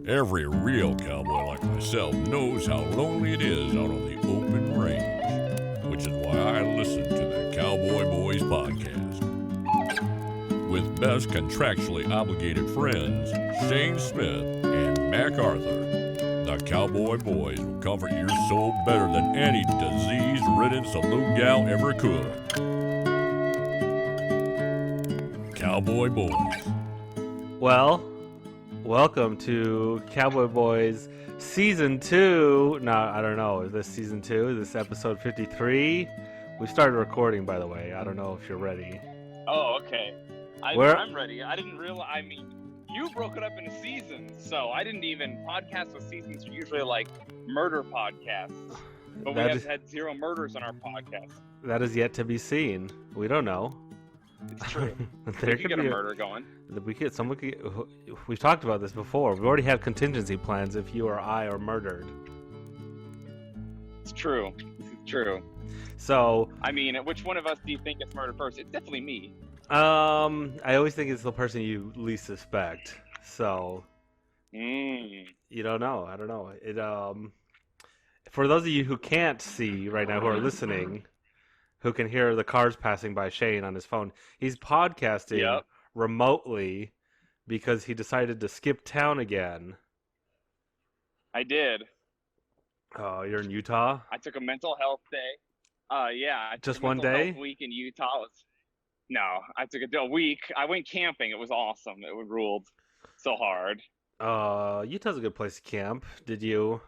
Every real cowboy like myself knows how lonely it is out on the open range, which is why I listen to the Cowboy Boys podcast. With best contractually obligated friends, Shayne Smith and Mac Arthur, the Cowboy Boys will comfort your soul better than any disease-ridden saloon gal ever could. Cowboy Boys. Well, welcome to Cowboy Boys Season 2. No, I don't know. Is this Season 2? Is this episode 53? We started recording, by the way. I don't know if you're ready. Oh, okay. I'm ready. I didn't realize, you broke it up into seasons, so I didn't even podcast with seasons. Are usually like murder podcasts, but we have had zero murders on our podcast. That is yet to be seen. We don't know. It's true. There could get a murder going. We've talked about this before. We already have contingency plans if you or I are murdered. It's true. It's true. So, which one of us do you think gets murdered first? It's definitely me. I always think it's the person you least suspect. So, you don't know. I don't know. It for those of you who can't see right now, who are listening, who can hear the cars passing by Shayne on his phone, he's podcasting remotely because he decided to skip town again. I did. Oh, you're in Utah? I took a mental health day. Yeah. Just one day? Week in Utah. No, I took a week. I went camping. It was awesome. It ruled so hard. Utah's a good place to camp. Did you?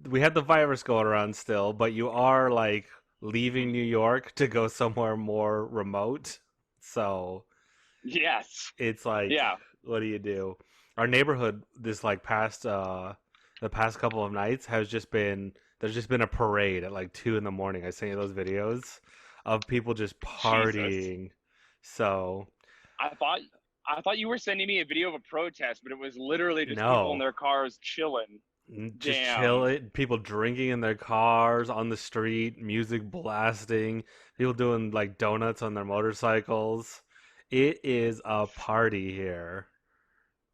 We had the virus going around still, but you are like leaving New York to go somewhere more remote. So yes, it's like, what do you do? Our neighborhood the past couple of nights there's just been a parade at like 2 a.m. I sent you those videos of people just partying. Jesus. So I thought you were sending me a video of a protest, but it was literally just people in their cars chilling. Just chilling, people drinking in their cars on the street, music blasting, people doing like donuts on their motorcycles. It is a party here.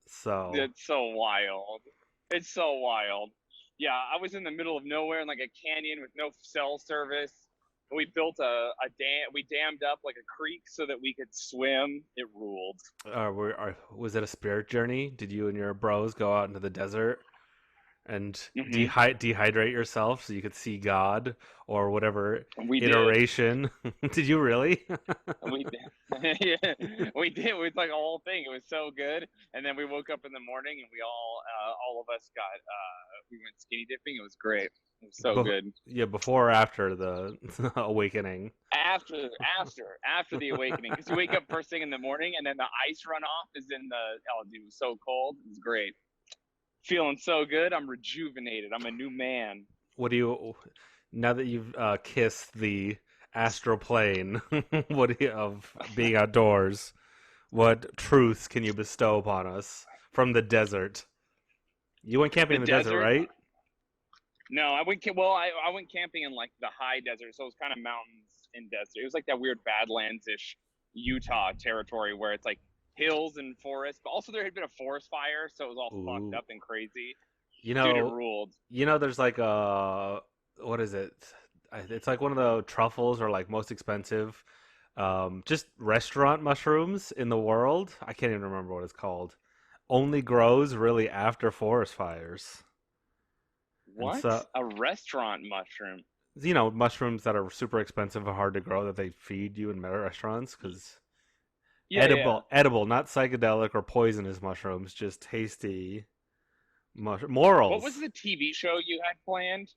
So it's so wild. It's so wild. Yeah, I was in the middle of nowhere in like a canyon with no cell service. We built a dam. We dammed up like a creek so that we could swim. It ruled. Was it a spirit journey? Did you and your bros go out into the desert and dehydrate yourself so you could see God or whatever iteration? Did you really? We did. Yeah, we did. It was like a whole thing. It was so good. And then we woke up in the morning and we all of us we went skinny dipping. It was great. It was so good. Yeah, before or after the awakening? After the awakening. Because you wake up first thing in the morning and then the ice runoff is in it was so cold. It was great. Feeling so good. I'm rejuvenated. I'm a new man. Now that you've kissed the astral plane, of being outdoors, what truths can you bestow upon us from the desert? You went camping in the desert, right? No, I went camping in like the high desert, so it was kind of mountains and desert. It was like that weird Badlands-ish Utah territory where it's like hills and forests, but also there had been a forest fire, so it was all fucked up and crazy. Dude, it ruled. There's like what is it? It's like one of the truffles or like most expensive just restaurant mushrooms in the world. I can't even remember what it's called. Only grows really after forest fires. What? A restaurant mushroom? Mushrooms that are super expensive and hard to grow that they feed you in restaurants because edible, not psychedelic or poisonous mushrooms, just tasty morals. What was the TV show you had planned?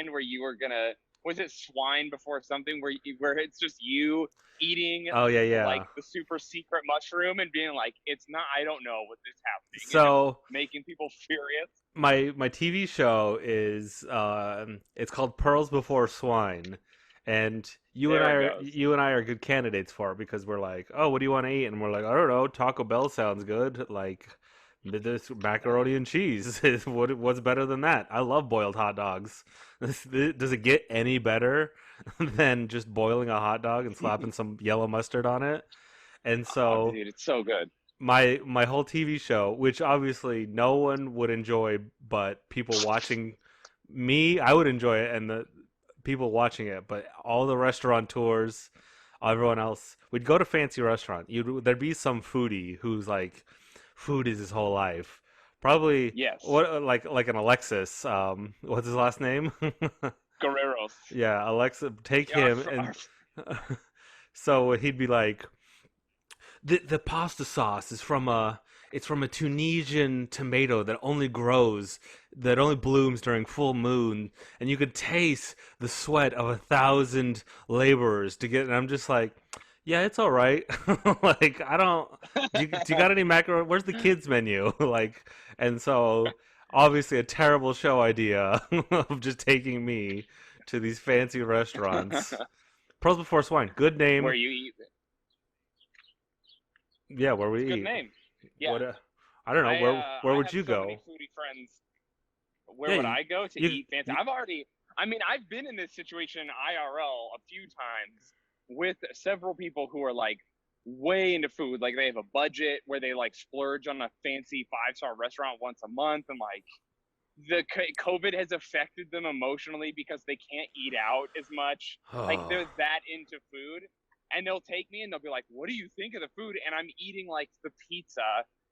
Where you were gonna? Was it Swine Before Something? Where it's just you eating? Oh yeah. Like the super secret mushroom and being like, it's not. I don't know what is happening. So making people furious. My TV show is it's called Pearls Before Swine, and you and I are good candidates for it because we're like, oh, what do you want to eat? And we're like, I don't know, Taco Bell sounds good. Like this macaroni and cheese. What's better than that? I love boiled hot dogs. Does it get any better than just boiling a hot dog and slapping some yellow mustard on it? And Oh, so dude, it's so good. my whole TV show, which obviously no one would enjoy, but people watching me, I would enjoy it, and the people watching it, but all the restaurateurs, everyone else, we'd go to fancy restaurant. There'd be some foodie who's like, food is his whole life. Probably Yes, what like an Alexis. What's his last name? Guerreros. Yeah, Alexa, take Yeah, him and. So he'd be like, the pasta sauce is from a it's from a Tunisian tomato that only blooms during full moon, and you could taste the sweat of 1,000 laborers to get. And I'm just like, yeah, it's all right. Like, I don't. Do you got any macaroni? Where's the kids menu? Like, and so obviously a terrible show idea of just taking me to these fancy restaurants. Pearls Before Swine, good name. Where you eat. Yeah, where we Good eat. name. Yeah. What? I don't know. Where I would have you so go? many foodie friends. Where Yeah, would I go to eat fancy? you- I've been in this situation IRL a few times with several people who are like way into food. Like they have a budget where they like splurge on a fancy 5-star restaurant once a month, and like COVID has affected them emotionally because they can't eat out as much. Like they're that into food, and they'll take me and they'll be like, "What do you think of the food?" And I'm eating like the pizza,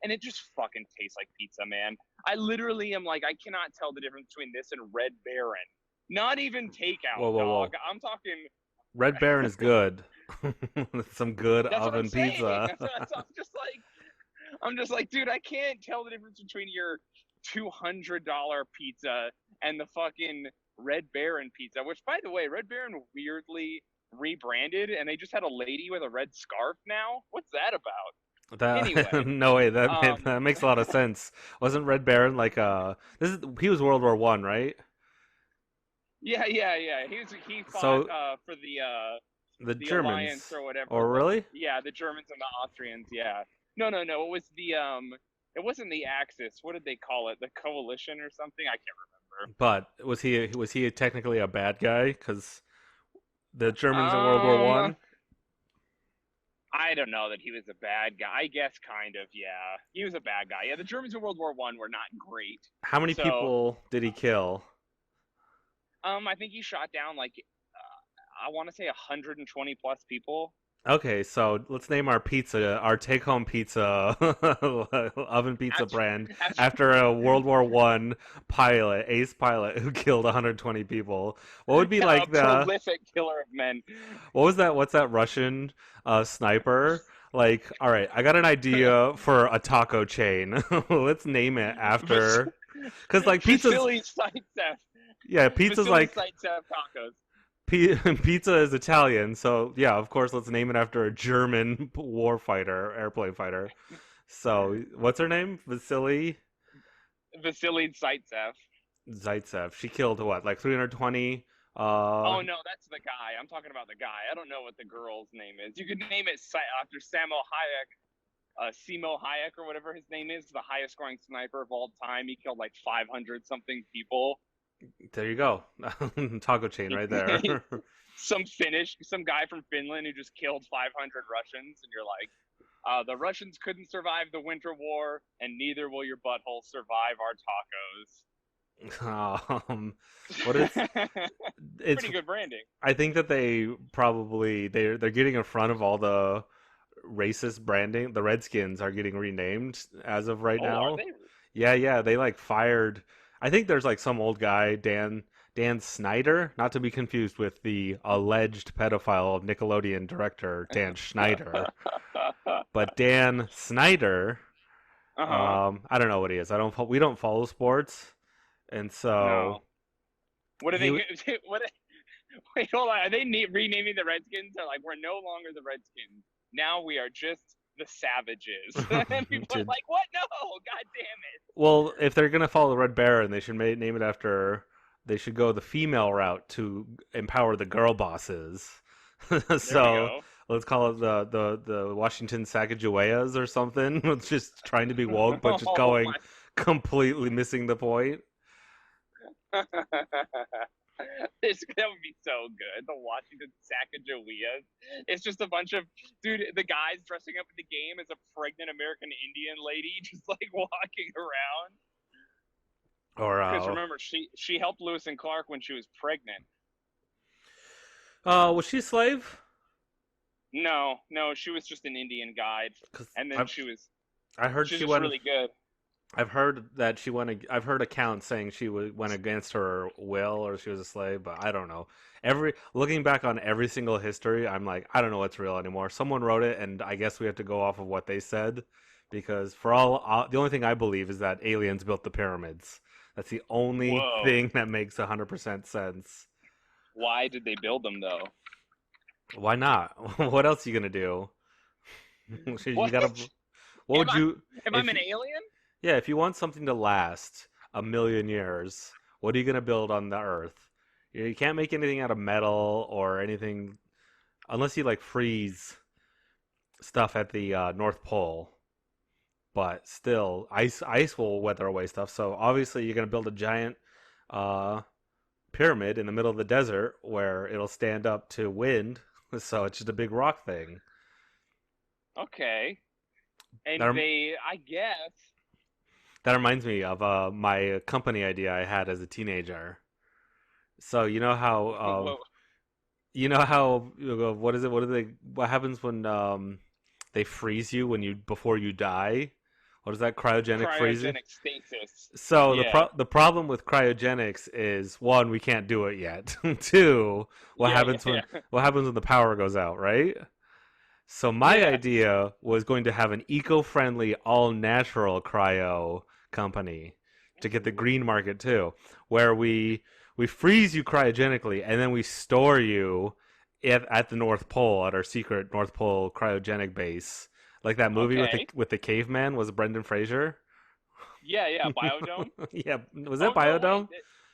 and it just fucking tastes like pizza, man. I literally am like, I cannot tell the difference between this and Red Baron. Not even takeout, Whoa, whoa, whoa. dog. I'm talking. Red Baron is good. Some good That's what I'm oven saying. pizza. I'm just like, dude, I can't tell the difference between your $200 pizza and the fucking Red Baron pizza. Which, by the way, Red Baron weirdly rebranded, and they just had a lady with a red scarf now. What's that about? Anyway, No way. That makes a lot of sense. Wasn't Red Baron like he was World War One, right? yeah. He fought So for the the Germans, alliance or whatever. or really? Yeah, the Germans and the Austrians. Yeah. No. It was the It wasn't the Axis. What did they call it? The coalition or something? I can't remember. But was he technically a bad guy? Because the Germans in World War One. I don't know that he was a bad guy. I guess kind of, yeah. He was a bad guy. Yeah, the Germans in World War One were not great. How many people did he kill? I think he shot down like I want to say 120 plus people. Okay, so let's name our take-home pizza, oven pizza brand after a World War One ace pilot who killed 120 people. What would be like the prolific killer of men? What was that? What's that Russian sniper? Like, all right, I got an idea for a taco chain. Let's name it after, because like pizza's. Vasily Zaitsev. Yeah, pizza's Vasily like. Zaitsev tacos. Pizza is Italian, so yeah, of course, let's name it after a German airplane fighter. So, what's her name? Vasily Zaitsev. Zaitsev. She killed what, like 320? Oh no, that's the guy. I'm talking about the guy. I don't know what the girl's name is. You could name it after Simo Hayek or whatever his name is, the highest scoring sniper of all time. He killed like 500 something people. There you go. Taco chain right there. some guy from Finland who just killed 500 Russians, and you're like, the Russians couldn't survive the Winter War, and neither will your butthole survive our tacos. What is? It's pretty good branding. I think that they're getting in front of all the racist branding. The Redskins are getting renamed as of right now. Are they? Yeah, they like fired. I think there's like some old guy, Dan Snyder, not to be confused with the alleged pedophile Nickelodeon director Dan Schneider, but Dan Snyder. I don't know what he is. We don't follow sports, and so. No. What are they? Wait, hold on. Are they renaming the Redskins? They're like, we're no longer the Redskins. Now we are just the Savages. And people are like, what? No, god damn it. Well, if they're gonna follow the Red Baron, they should name it after. They should go the female route to empower the girl bosses. So let's call it the Washington Sacagaweas or something. It's just trying to be woke, but just completely missing the point. That would be so good. The Washington Sacagaweas. It's just a bunch of the guys dressing up in the game as a pregnant American Indian lady, just like walking around. Because Or remember, she helped Lewis and Clark when she was pregnant. was she a slave? No, she was just an Indian guide, and then I heard she's she just went. really good. I've heard that she went. I've heard accounts saying she went against her will, or she was a slave, but I don't know. Looking back on every single history, I'm like, I don't know what's real anymore. Someone wrote it, and I guess we have to go off of what they said, because the only thing I believe is that aliens built the pyramids. That's the only thing that makes 100% sense. Why did they build them though? Why not? What else are you gonna do? You gotta. What would you? If I'm an alien? Yeah, if you want something to last 1,000,000 years, what are you gonna build on the Earth? You can't make anything out of metal or anything, unless you like freeze stuff at the North Pole. But still, ice will weather away stuff. So obviously, you're gonna build a giant pyramid in the middle of the desert where it'll stand up to wind. So it's just a big rock thing. Okay. And I guess. That reminds me of my company idea I had as a teenager. So you know how what is it? What happens when they freeze you before you die? What is that, cryogenic freezing? Cryogenic stasis. So the problem with cryogenics is, one, we can't do it yet. Two, what happens when the power goes out, right? So my idea was going to have an eco-friendly, all-natural cryo company to get the green market too, where we freeze you cryogenically and then we store you at the North Pole, at our secret North Pole cryogenic base. Like that movie with the caveman, was Brendan Fraser? Yeah, Biodome. Yeah, was that Biodome?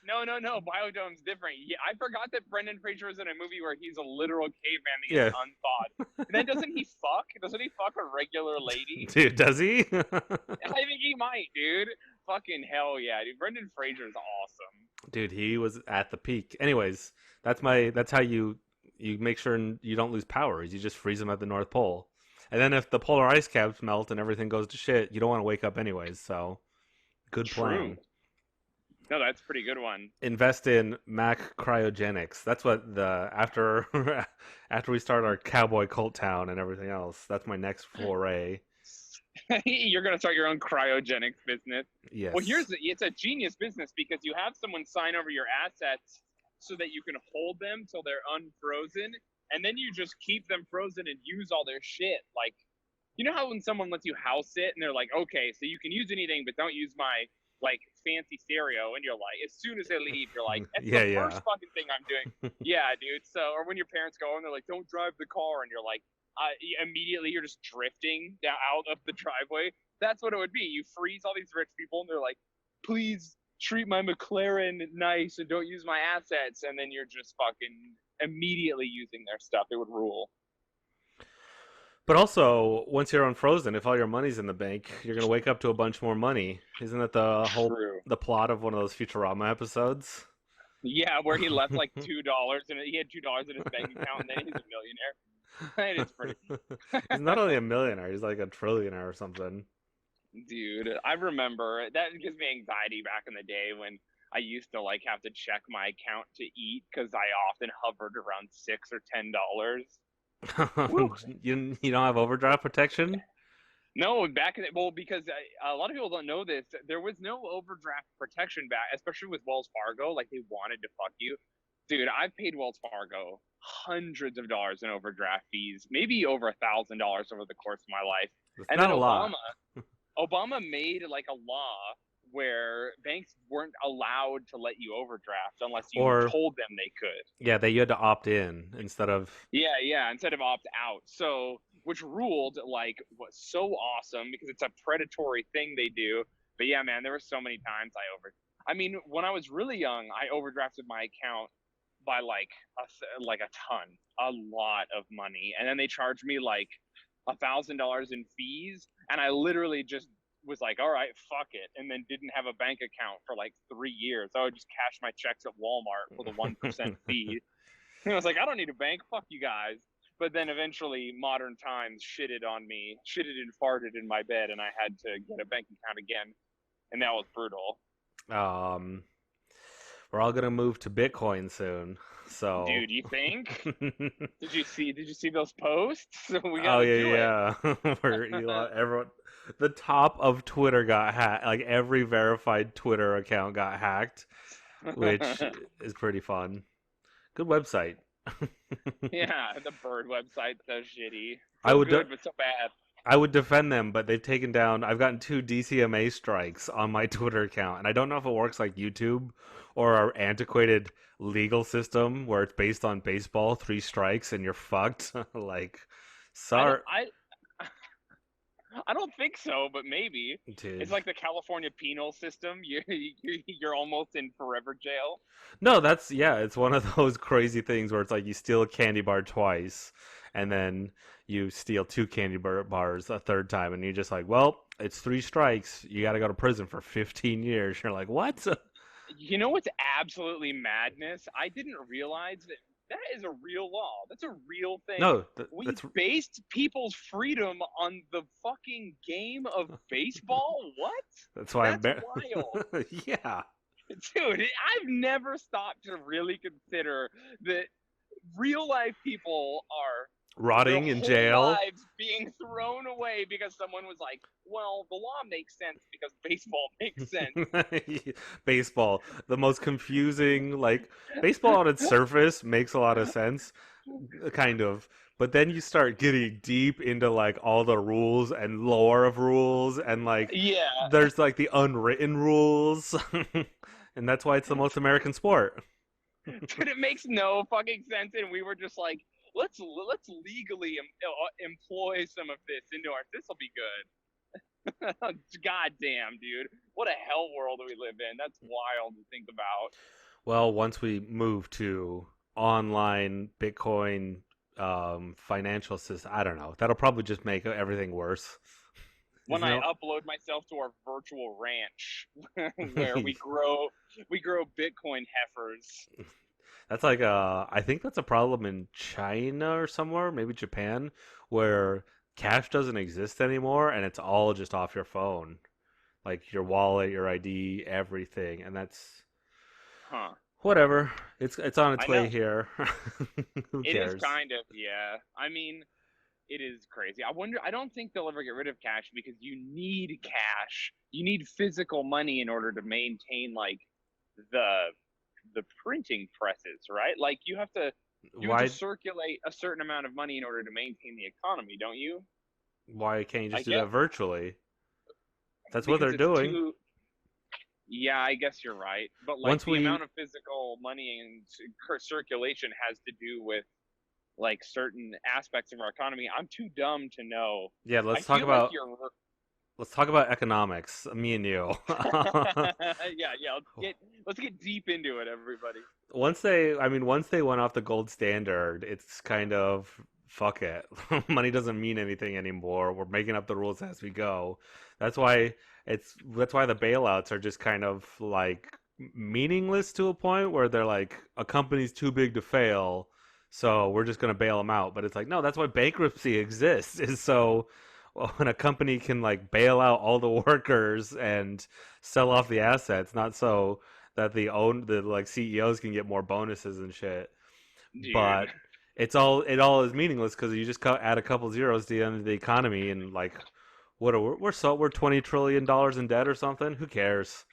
No, Biodome's different. Yeah, I forgot that Brendan Fraser was in a movie where he's a literal caveman that gets unthawed. And then doesn't he fuck? Doesn't he fuck a regular lady? Dude, does he? I think he might, dude. Fucking hell yeah, dude. Brendan Fraser's awesome. Dude, he was at the peak. Anyways, that's how you make sure you don't lose power. Is you just freeze them at the North Pole. And then if the polar ice caps melt and everything goes to shit, you don't want to wake up anyways. So, good plan. No, that's a pretty good one. Invest in Mac Cryogenics. That's what after we start our cowboy cult town and everything else. That's my next foray. You're gonna start your own cryogenics business. Yes. Well, it's a genius business because you have someone sign over your assets so that you can hold them till they're unfrozen. And then you just keep them frozen and use all their shit. Like, you know how when someone lets you house sit and they're like, okay, so you can use anything, but don't use my like fancy stereo. And you're like, as soon as they leave, you're like, that's the first fucking thing I'm doing. Yeah, dude. So, or when your parents go and they're like, don't drive the car, and you're like, immediately you're just drifting out of the driveway. That's what it would be. You freeze all these rich people, and they're like, please treat my McLaren nice and don't use my assets. And then you're just fucking immediately using their stuff. It would rule. But also, once you're unfrozen, if all your money's in the bank, you're gonna wake up to a bunch more money. Isn't that the plot of one of those Futurama episodes? Yeah, where he left like $2 and he had $2 in his bank account, and then he's a millionaire. It's pretty. He's not only a millionaire; he's like a trillionaire or something. Dude, I remember that gives me anxiety back in the day when I used to like have to check my account to eat because I often hovered around $6 or $10. You don't have overdraft protection? No, because a lot of people don't know this. There was no overdraft protection back, especially with Wells Fargo. Like, they wanted to fuck you. Dude, I've paid Wells Fargo hundreds of dollars in overdraft fees, maybe over $1,000 over the course of my life. That's and not then Obama made like a law where banks weren't allowed to let you overdraft unless you told them they could. Yeah, you had to opt in instead of... Yeah, instead of opt out. So, which ruled, like, was so awesome because it's a predatory thing they do. But yeah, man, there were so many times I mean, when I was really young, I overdrafted my account by like a lot of money. And then they charged me like $1,000 in fees. And I literally just was like, all right, fuck it, and then didn't have a bank account for like 3 years. I would just cash my checks at Walmart for the 1% fee. And I was like, I don't need a bank, fuck you guys. But then eventually modern times shitted on me, shitted and farted in my bed, and I had to get a bank account again, and that was brutal. We're all gonna move to Bitcoin soon. So, dude, you think? Did you see those posts? We oh gotta yeah, do yeah. Where everyone, the top of Twitter got hacked. Like every verified Twitter account got hacked, which it. is pretty fun. Good website. Yeah, the bird website's so shitty. I So would good, but so bad. I would defend them, but they've taken down. I've gotten 2 DCMA strikes on my Twitter account, and I don't know if it works like YouTube or our antiquated legal system where it's based on baseball. 3 strikes and you're fucked. Like, sorry, I don't think so, but maybe. dude. It's like the California penal system. You're almost in forever jail. No, it's one of those crazy things where it's like you steal a candy bar twice, and then you steal 2 candy bars a third time, and you're just like, well, it's 3 strikes. You got to go to prison for 15 years. You're like, what? You know what's absolutely madness? I didn't realize that is a real law. That's a real thing. No, We that's based people's freedom on the fucking game of baseball? What? that's why That's wild. Yeah. Dude, I've never stopped to really consider that real life people are Rotting their in whole jail. lives being thrown away because someone was like, well, the law makes sense because baseball makes sense. Baseball, the most confusing, like baseball on its surface makes a lot of sense, kind of, but then you start getting deep into like all the rules and lore of rules, and like Yeah. there's like the unwritten rules, and that's why it's the most American sport. Dude, it makes no fucking sense, and we were just like, let's legally employ some of this into our. This will be good. God damn, dude, what a hell world we live in. That's wild to think about. Well, once we move to online Bitcoin financial system, I don't know. That'll probably just make everything worse. When I upload myself to our virtual ranch where we grow Bitcoin heifers. That's like I think that's a problem in China or somewhere, maybe Japan, where cash doesn't exist anymore and it's all just off your phone. Like your wallet, your ID, everything. And that's whatever. It's on its way here. Who cares? It is kind of, yeah. I mean, it is crazy. I don't think they'll ever get rid of cash because you need cash. You need physical money in order to maintain like the printing presses, right? Like you have to circulate a certain amount of money in order to maintain the economy, don't you? Why can't you just do that virtually? That's what they're doing. Yeah, I guess you're right. But like the amount of physical money and circulation has to do with like certain aspects of our economy. I'm too dumb to know. Yeah, let's talk about economics, me and you. Yeah. Let's get deep into it, everybody. Once they went off the gold standard, it's kind of fuck it. Money doesn't mean anything anymore. We're making up the rules as we go. That's why the bailouts are just kind of like meaningless to a point where they're like a company's too big to fail, so we're just going to bail them out. But it's like, no, that's why bankruptcy exists, is so when a company can like bail out all the workers and sell off the assets, not so that the like CEOs can get more bonuses and shit. Dude. But it all is meaningless because you just add a couple zeros to the end of the economy, and like we're $20 trillion in debt or something. Who cares?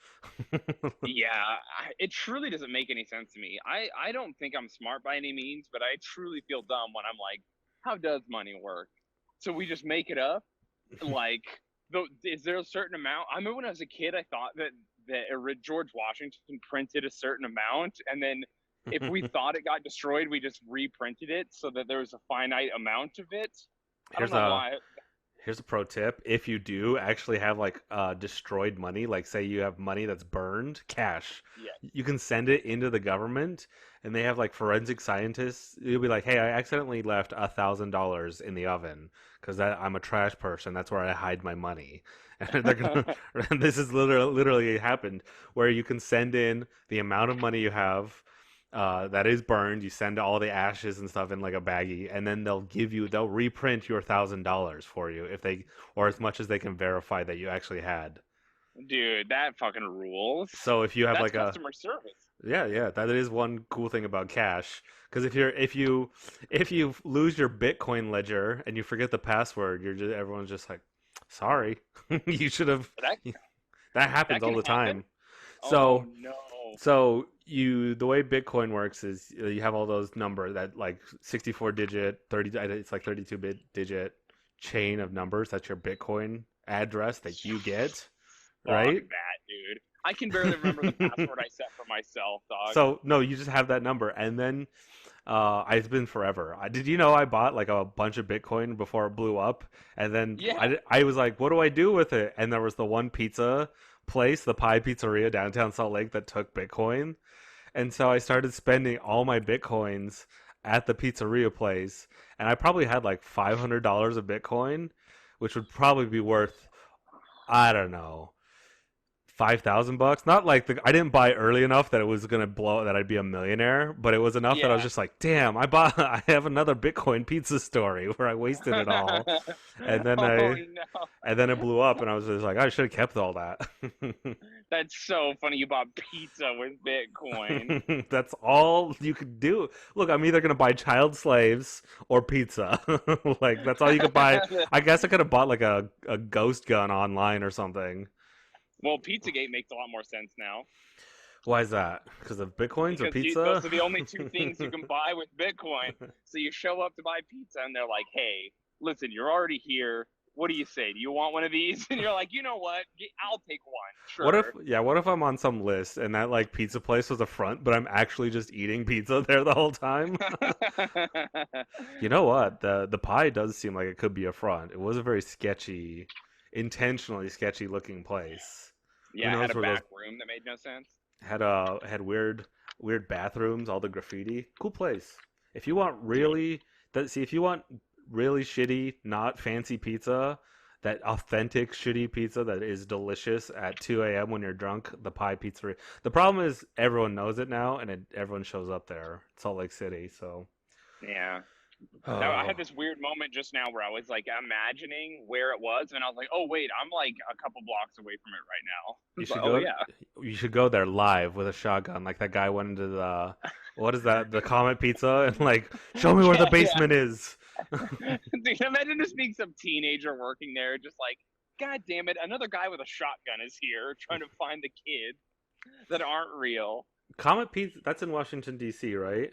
Yeah, it truly doesn't make any sense to me. I don't think I'm smart by any means, but I truly feel dumb when I'm like, how does money work? So we just make it up? Like, is there a certain amount? I remember when I was a kid, I thought that George Washington printed a certain amount, and then if we thought it got destroyed, we just reprinted it so that there was a finite amount of it. I don't know why. Here's a pro tip. If you do actually have like destroyed money, like say you have money that's burned, cash, you can send it into the government, and they have like forensic scientists. You'll be like, hey, I accidentally left $1,000 in the oven because I'm a trash person. That's where I hide my money. And they're gonna, and this is literally happened where you can send in the amount of money you have that is burned. You send all the ashes and stuff in like a baggie, and then they'll reprint your $1,000 for you if they, or as much as they can verify that you actually had. Dude, that fucking rules. So if you have That's like customer service. yeah, that is one cool thing about cash. Because if you lose your Bitcoin ledger and you forget the password, everyone's just like, sorry, you should have. That That happens all can the happen? time. So Oh no. so the way Bitcoin works is you have all those numbers that like 64 digit 30 it's like 32 bit digit chain of numbers. That's your Bitcoin address that you get, right? Fuck that, dude. I can barely remember the password I set for myself, dog. So no, you just have that number, and then it's been forever. Did you know I bought like a bunch of Bitcoin before it blew up, and then Yeah. I was like, what do I do with it? And there was the one pizza place, the Pie Pizzeria downtown Salt Lake, that took Bitcoin, and so I started spending all my Bitcoins at the pizzeria place, and I probably had like $500 of Bitcoin, which would probably be worth, I don't know, $5,000. Not like I didn't buy early enough that it was gonna blow, that I'd be a millionaire, but it was enough that I was Yeah. just like, damn, I have another Bitcoin pizza story where I wasted it all, and then Oh I no. and then it blew up, and I was just like, I should have kept all that. That's so funny. You bought pizza with Bitcoin. That's all you could do. Look, I'm either gonna buy child slaves or pizza. Like that's all you could buy. I guess I could have bought like a ghost gun online or something. Well, Pizzagate makes a lot more sense now. Why is that? Because of Bitcoins or Because pizza? those are the only two things you can buy with Bitcoin. So you show up to buy pizza, and they're like, "Hey, listen, you're already here. What do you say? Do you want one of these?" And you're like, "You know what? I'll take one. Sure." What if I'm on some list and that like pizza place was a front, but I'm actually just eating pizza there the whole time? You know what? The pie does seem like it could be a front. It was a very sketchy, intentionally sketchy looking place. Who Yeah, I knows had a where back those room that made no sense. had weird bathrooms, all the graffiti. Cool place. If you want Dude, if you want really shitty, not fancy pizza, that authentic shitty pizza that is delicious at 2 a.m. when you're drunk, the Pie Pizzeria. The problem is everyone knows it now, and everyone shows up there. Salt Lake City, so. yeah. Now, I Oh, had this weird moment just now where I was like imagining where it was, and I was like, "Oh wait, I'm like a couple blocks away from it right now." you It's like, should "Oh go. yeah." You should go there live with a shotgun, like that guy went into the. What is that? The Comet Pizza, and like, show me where the Yeah, yeah. basement is. Dude, imagine just being some teenager working there, just like, God damn it, another guy with a shotgun is here trying to find the kids that aren't real. Comet Pizza. That's in Washington D.C., right?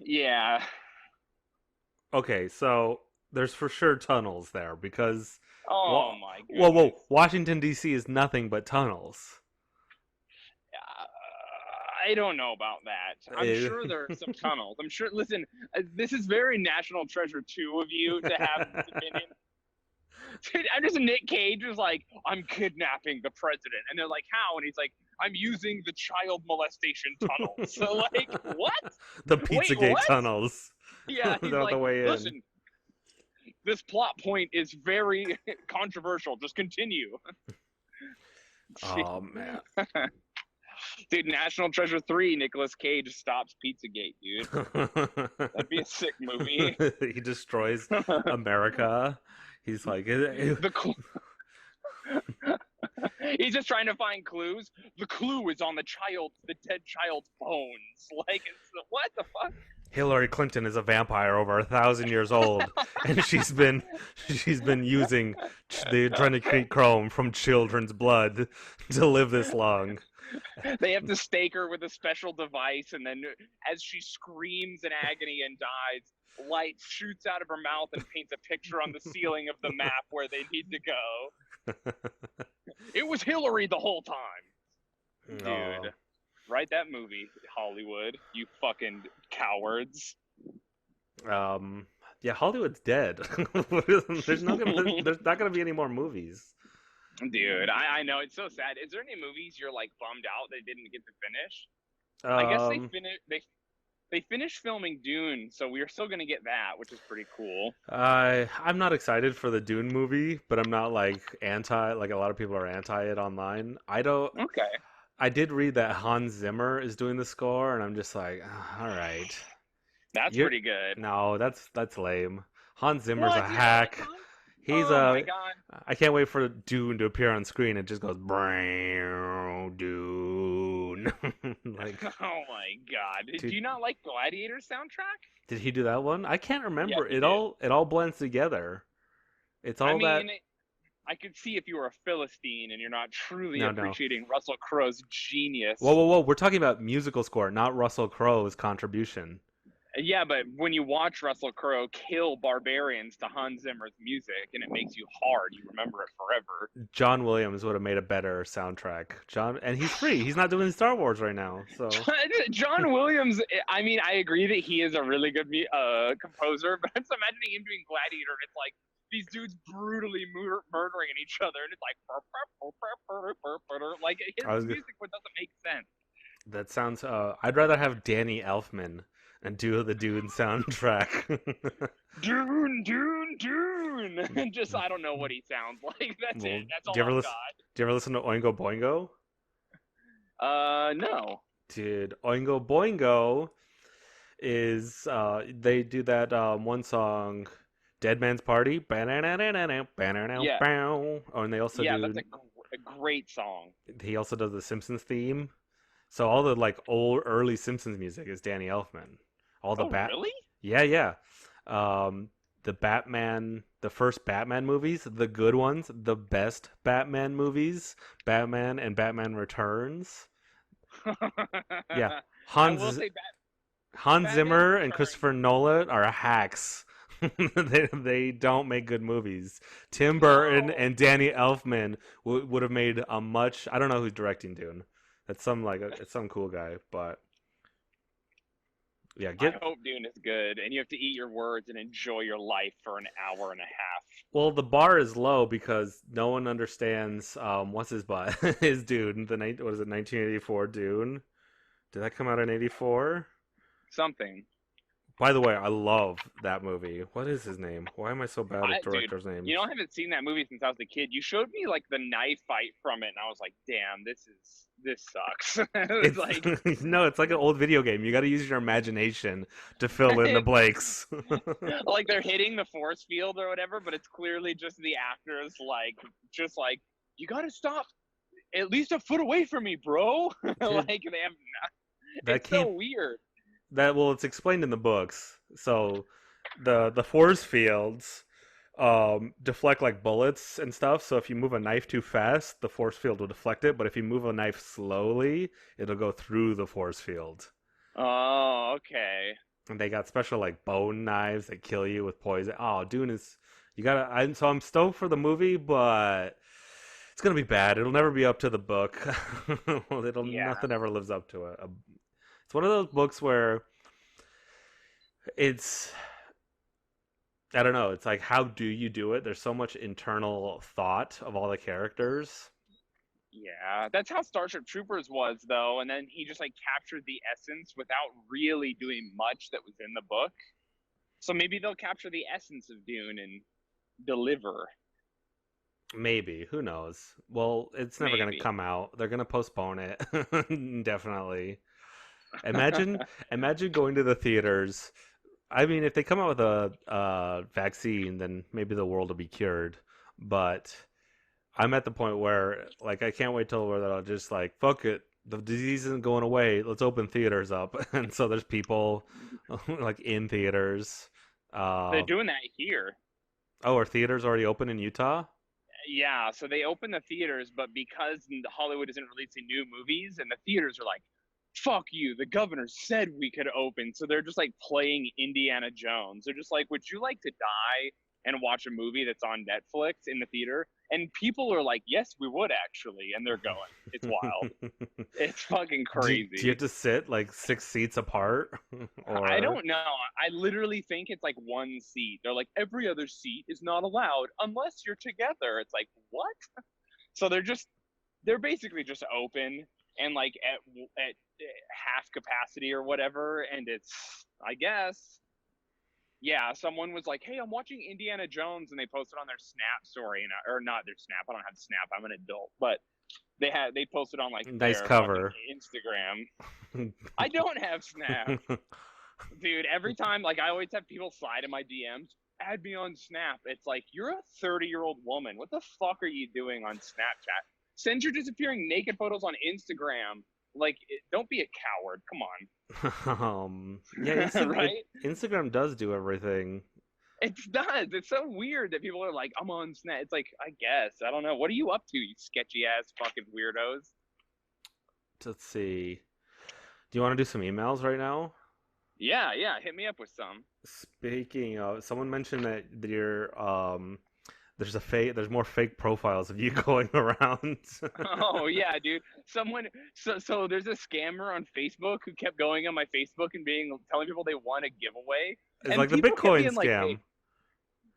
Yeah. Okay, so there's for sure tunnels there because, Oh well, my whoa, goodness. Washington D.C. is nothing but tunnels. I don't know about that. I'm Eh, sure there are some tunnels. I'm sure. Listen, this is very National Treasure 2 of you to have this opinion. I'm just Nick Cage is like, I'm kidnapping the president, and they're like, how? And he's like, I'm using the child molestation tunnel. So like, what? The Wait, Pizzagate what? tunnels. Yeah, he's They're the like, way in. listen, this plot point is very controversial. Just continue. Oh man. Dude, National Treasure 3, Nicolas Cage stops Pizzagate, dude. That'd be a sick movie. He destroys America. He's like, The he's just trying to find clues. The clue is on the dead child's bones. Like, what the fuck? Hillary Clinton is a vampire over 1,000 years old, and she's been using the adrenochrome from children's blood to live this long. They have to stake her with a special device, and then as she screams in agony and dies, light shoots out of her mouth and paints a picture on the ceiling of the map where they need to go. It was Hillary the whole time. Oh. Dude, write that movie, Hollywood, you fucking cowards. Yeah, Hollywood's dead. There's not gonna be any more movies. Dude, I know, it's so sad. Is there any movies you're like bummed out they didn't get to finish? I guess they finished. they finished filming Dune, so we are still gonna get that, which is pretty cool. I'm not excited for the Dune movie, but I'm not like anti. Like a lot of people are anti it online. I don't. Okay, I did read that Hans Zimmer is doing the score, and I'm just like, "Ah, all right, that's you pretty good. no, that's lame. Hans Zimmer's a What? You don't like hack. Hans? He's Oh my a. god. I can't wait for Dune to appear on screen. It just goes brown Dune. Like, Oh my god. Do dude, you not like Gladiator soundtrack? did he do that one? I can't Yes, remember. he It did. all blends together. It's I all that. mean, I could see if you were a Philistine and you're not truly No. appreciating Russell Crowe's Whoa, genius. whoa, whoa! We're talking about musical score, not Russell Crowe's contribution. Yeah, but when you watch Russell Crowe kill barbarians to Hans Zimmer's music and it makes you hard, you remember it forever. John Williams would have made a better soundtrack. And he's free. He's not doing Star Wars right now, so. John Williams, I mean, I agree that he is a really good composer, but I'm just imagining him doing Gladiator and it's like these dudes brutally murdering each other and it's like his I was. music doesn't make sense. That sounds. I'd rather have Danny Elfman and do the Dune soundtrack. Dune. And just I don't know what he sounds like. That's Well, it. That's all do you ever I've listen? Do you ever listen to Oingo Boingo? got. No. Dude, Oingo Boingo is they do that one song, Dead Man's Party. Oh, Yeah. and they also Yeah, do. that's a great song. He also does the Simpsons theme. So all the like old early Simpsons music is Danny Elfman. All the Really? Yeah. The first Batman movies, the good ones, the best Batman movies, Batman and Batman Returns. Yeah, I will say Hans Batman Zimmer and Returns. Christopher Nolan are hacks. they don't make good movies. Tim Burton No. and Danny Elfman would have made a much. I don't know who's directing Dune. It's some cool guy, but yeah, I hope Dune is good, and you have to eat your words and enjoy your life for an hour and a half. well, the bar is low because no one understands what's his butt his Dune. What is it, 1984 Dune? Did that come out in 84? Something. By the way, I love that movie. What is his name? Why am I so bad at directors' names? You know, I haven't seen that movie since I was a kid. You showed me like the knife fight from it, and I was like, "Damn, this sucks." It was like, No, it's like an old video game. You got to use your imagination to fill in the blanks. like they're hitting the force field or whatever, but it's clearly just the actors just like you got to stop at least a foot away from me, bro. Like they have. It's so weird. It's explained in the books. So the force fields deflect like bullets and stuff. So if you move a knife too fast, the force field will deflect it. But if you move a knife slowly, it'll go through the force field. Oh, okay. And they got special like bone knives that kill you with poison. Oh, Dune is so I'm stoked for the movie, but it's gonna be bad. It'll never be up to the book. Nothing ever lives up to it. It's one of those books where I don't know. It's like, how do you do it? There's so much internal thought of all the characters. Yeah, that's how Starship Troopers was, though. And then he just like captured the essence without really doing much that was in the book. So maybe they'll capture the essence of Dune and deliver. Maybe. Who knows? Well, it's never going to come out. They're going to postpone it indefinitely. Imagine going to the theaters. I mean, if they come out with a vaccine, then maybe the world will be cured. But I'm at the point where, like, I can't wait till where they'll just like, fuck it, the disease isn't going away. Let's open theaters up, and so there's people like in theaters. They're doing that here. Oh, are theaters already open in Utah? Yeah, so they open the theaters, but because Hollywood isn't releasing new movies, and the theaters are like, fuck you, the governor said we could open, so they're just like playing Indiana Jones. They're just like, would you like to die and watch a movie that's on Netflix in the theater? And people are like, yes, we would actually, and they're going. It's wild. It's fucking crazy. Do you have to sit like 6 seats apart? Or... I don't know. I literally think it's like one seat. They're like, every other seat is not allowed unless you're together. It's like, what? So they're basically just open. and like at half capacity or whatever, and it's, I guess, yeah, someone was like, hey, I'm watching Indiana Jones, and they posted on their Snap story, or not their Snap, I don't have Snap, I'm an adult, but they posted on like Nice their cover. Instagram. I don't have Snap. Dude, every time, like, I always have people slide in my DMs, add me on Snap. It's like, you're a 30-year-old woman. What the fuck are you doing on Snapchat? Send your disappearing naked photos on Instagram. Like, don't be a coward. Come on. Yeah, Right? Instagram does do everything. It does. It's so weird that people are like, I'm on Snap. It's like, I guess. I don't know. What are you up to, you sketchy-ass fucking weirdos? Let's see. Do you want to do some emails right now? Yeah. Hit me up with some. Speaking of, someone mentioned that there's more fake profiles of you going around. Oh yeah, dude. So there's a scammer on Facebook who kept going on my Facebook and telling people they won a giveaway. It's And like the people kept Bitcoin being like, scam. hey,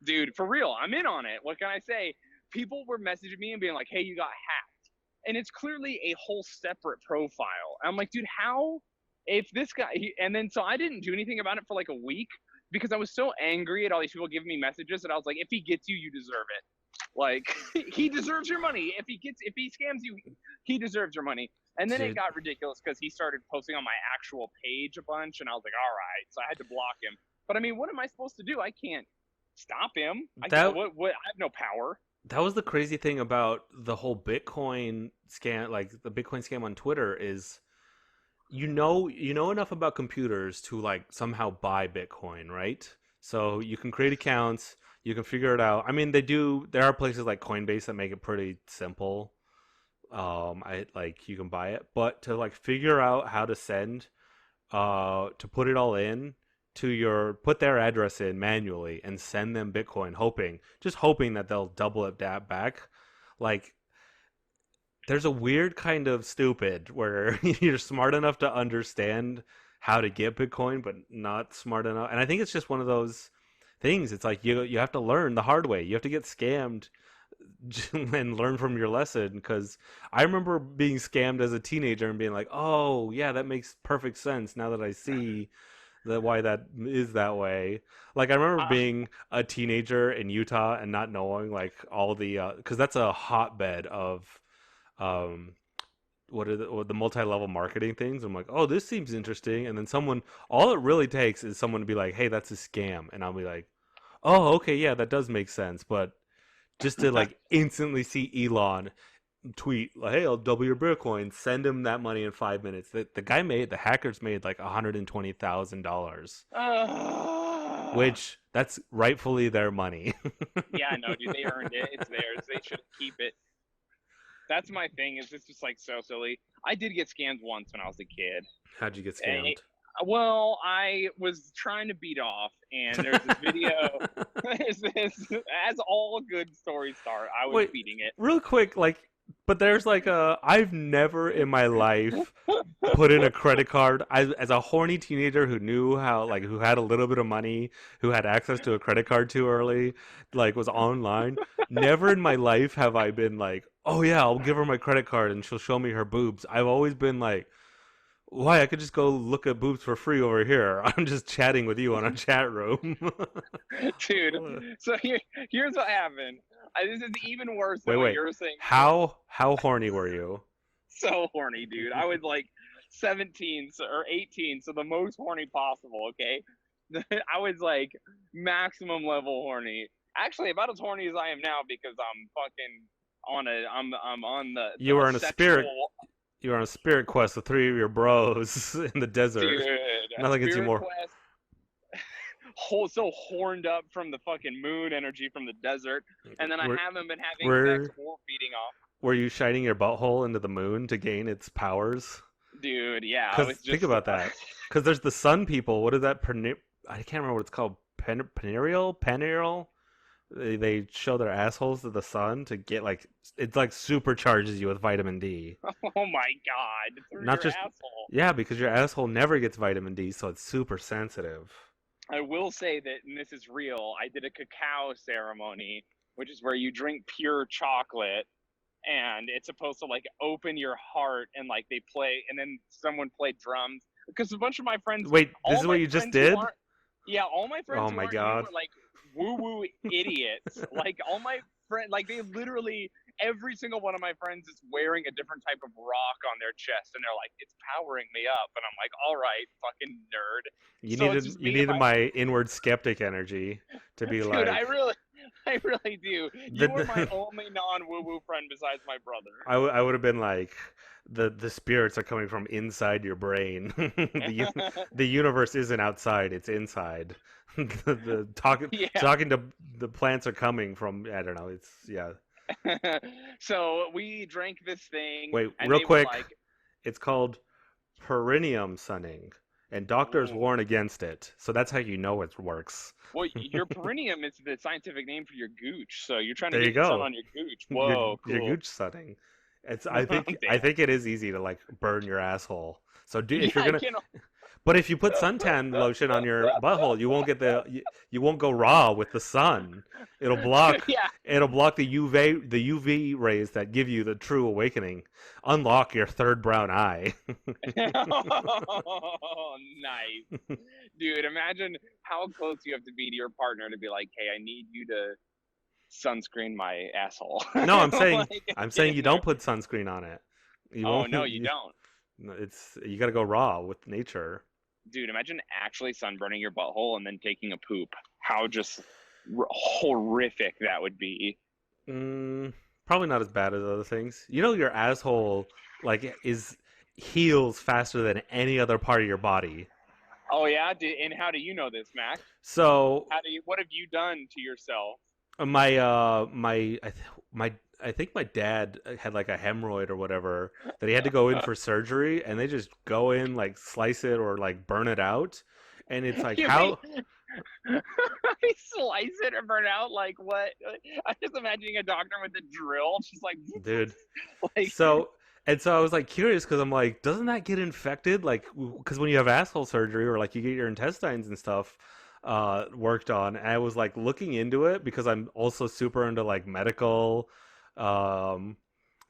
dude, for real, I'm in on it. What can I say? People were messaging me and being like, hey, you got hacked. And it's clearly a whole separate profile. I'm like, dude, how? If this guy, and then so I didn't do anything about it for like a week because I was so angry at all these people giving me messages that I was like, if he gets you, you deserve it. Like, he deserves your money. If he scams you, he deserves your money. And then it got ridiculous because he started posting on my actual page a bunch, and I was like, all right. So I had to block him. But I mean, what am I supposed to do? I can't stop him. I have no power. That was the crazy thing about the whole Bitcoin scam, like the Bitcoin scam on Twitter, is you know enough about computers to like somehow buy Bitcoin, right? So you can create accounts, you can figure it out. I mean, there are places like Coinbase that make it pretty simple. You can buy it, but to like figure out how to send, to put it all in put their address in manually and send them Bitcoin, hoping that they'll double it back. Like, there's a weird kind of stupid where you're smart enough to understand how to get Bitcoin, but not smart enough. And I think it's just one of those things. It's like you have to learn the hard way. You have to get scammed and learn from your lesson. Because I remember being scammed as a teenager and being like, "Oh yeah, that makes perfect sense now that I see why that is that way." Like, I remember being a teenager in Utah and not knowing like all the because that's a hotbed of what are the multi-level marketing things. I'm like, oh, this seems interesting, and then all it really takes is someone to be like, hey, that's a scam, and I'll be like, oh, okay, yeah, that does make sense. But just to like instantly see Elon tweet like, hey, I'll double your Bitcoin, send him that money in 5 minutes. The hackers made like $120,000, which that's rightfully their money. Yeah, no, dude, they earned it. It's theirs. They should keep it. That's my thing. Is it's just like so silly. I did get scammed once when I was a kid. How'd you get scammed? Well, I was trying to beat off, and there's this video. As all good stories start, I was beating it. Real quick, but there's I've never in my life put in a credit card. As a horny teenager who knew who had a little bit of money, who had access to a credit card too early, was online. Never in my life have I been like, oh yeah, I'll give her my credit card and she'll show me her boobs. I've always been like, why? I could just go look at boobs for free over here. I'm just chatting with you on a chat room. Dude, so here's what happened. This is even worse than what you were saying. How horny were you? So horny, dude. I was like 17 or 18, so the most horny possible, okay? I was like maximum level horny. Actually, about as horny as I am now because I'm fucking on the You were on a spirit. You were on a spirit quest with 3 of your bros in the desert. Dude, nothing gets you more. So horned up from the fucking moon energy from the desert, and then I haven't been having sex or beating off. Were you shining your butthole into the moon to gain its powers? Dude, yeah. Think about that. Because there's the sun people. What is that? I can't remember what it's called. Paneral. They show their assholes to the sun to get it supercharges you with vitamin D. Oh my god! Through Not your just asshole. Yeah, because your asshole never gets vitamin D, so it's super sensitive. I will say that, and this is real, I did a cacao ceremony, which is where you drink pure chocolate, and it's supposed to like open your heart, and like they play, and then someone played drums because a bunch of my friends, Wait, this all is what my you just friends who did? aren't, yeah, all my friends Oh who my aren't you god. are like woo woo idiots. Like all my friends, like they literally, every single one of my friends is wearing a different type of rock on their chest, and they're like, it's powering me up, and I'm like, all right, fucking nerd. So it's just You me and needed my my inward skeptic energy to be dude. like I really do. You were my only non woo woo friend besides my brother. I would have been like the spirits are coming from inside your brain. The universe isn't outside, it's inside. The Yeah. talking to the plants are coming from, I don't know, it's yeah. So we drank this thing, Wait, and real they were quick. like, It's called perineum sunning, and doctors "Ooh." warn against it. So that's how you know it works. Well, your perineum is the scientific name for your gooch. So you're trying to There you get sun go. on your gooch. Whoa, Your cool. gooch sunning. It's I Damn. think it is easy to like burn your asshole. So do if Yeah, you're I gonna can. but if you put suntan lotion on your butthole, you won't get you won't go raw with the sun. It'll block Yeah. the UV rays that give you the true awakening. Unlock your third brown eye. Oh, nice, dude. Imagine how close you have to be to your partner to be like, "Hey, I need you to sunscreen my asshole." No, Like, I'm get saying in you there. don't put sunscreen on it. You Oh won't. no, you don't, No, it's you got to go raw with nature. dude. Imagine actually sunburning your butthole and then taking a poop. How just horrific that would be. Probably not as bad as other things. You know, your asshole like is heals faster than any other part of your body. Oh yeah, and how do you know this, Mac? So How do you? What have you done to yourself? my I think my dad had like a hemorrhoid or whatever that he had to go in for surgery, and they just go in like slice it or like burn it out, and it's like You mean how slice it or burn out? Like what? I'm just imagining a doctor with a drill, just like, dude. like So I was like curious because I'm like, doesn't that get infected? Like, because when you have asshole surgery or like you get your intestines and stuff worked on, and I was like looking into it because I'm also super into like medical, um,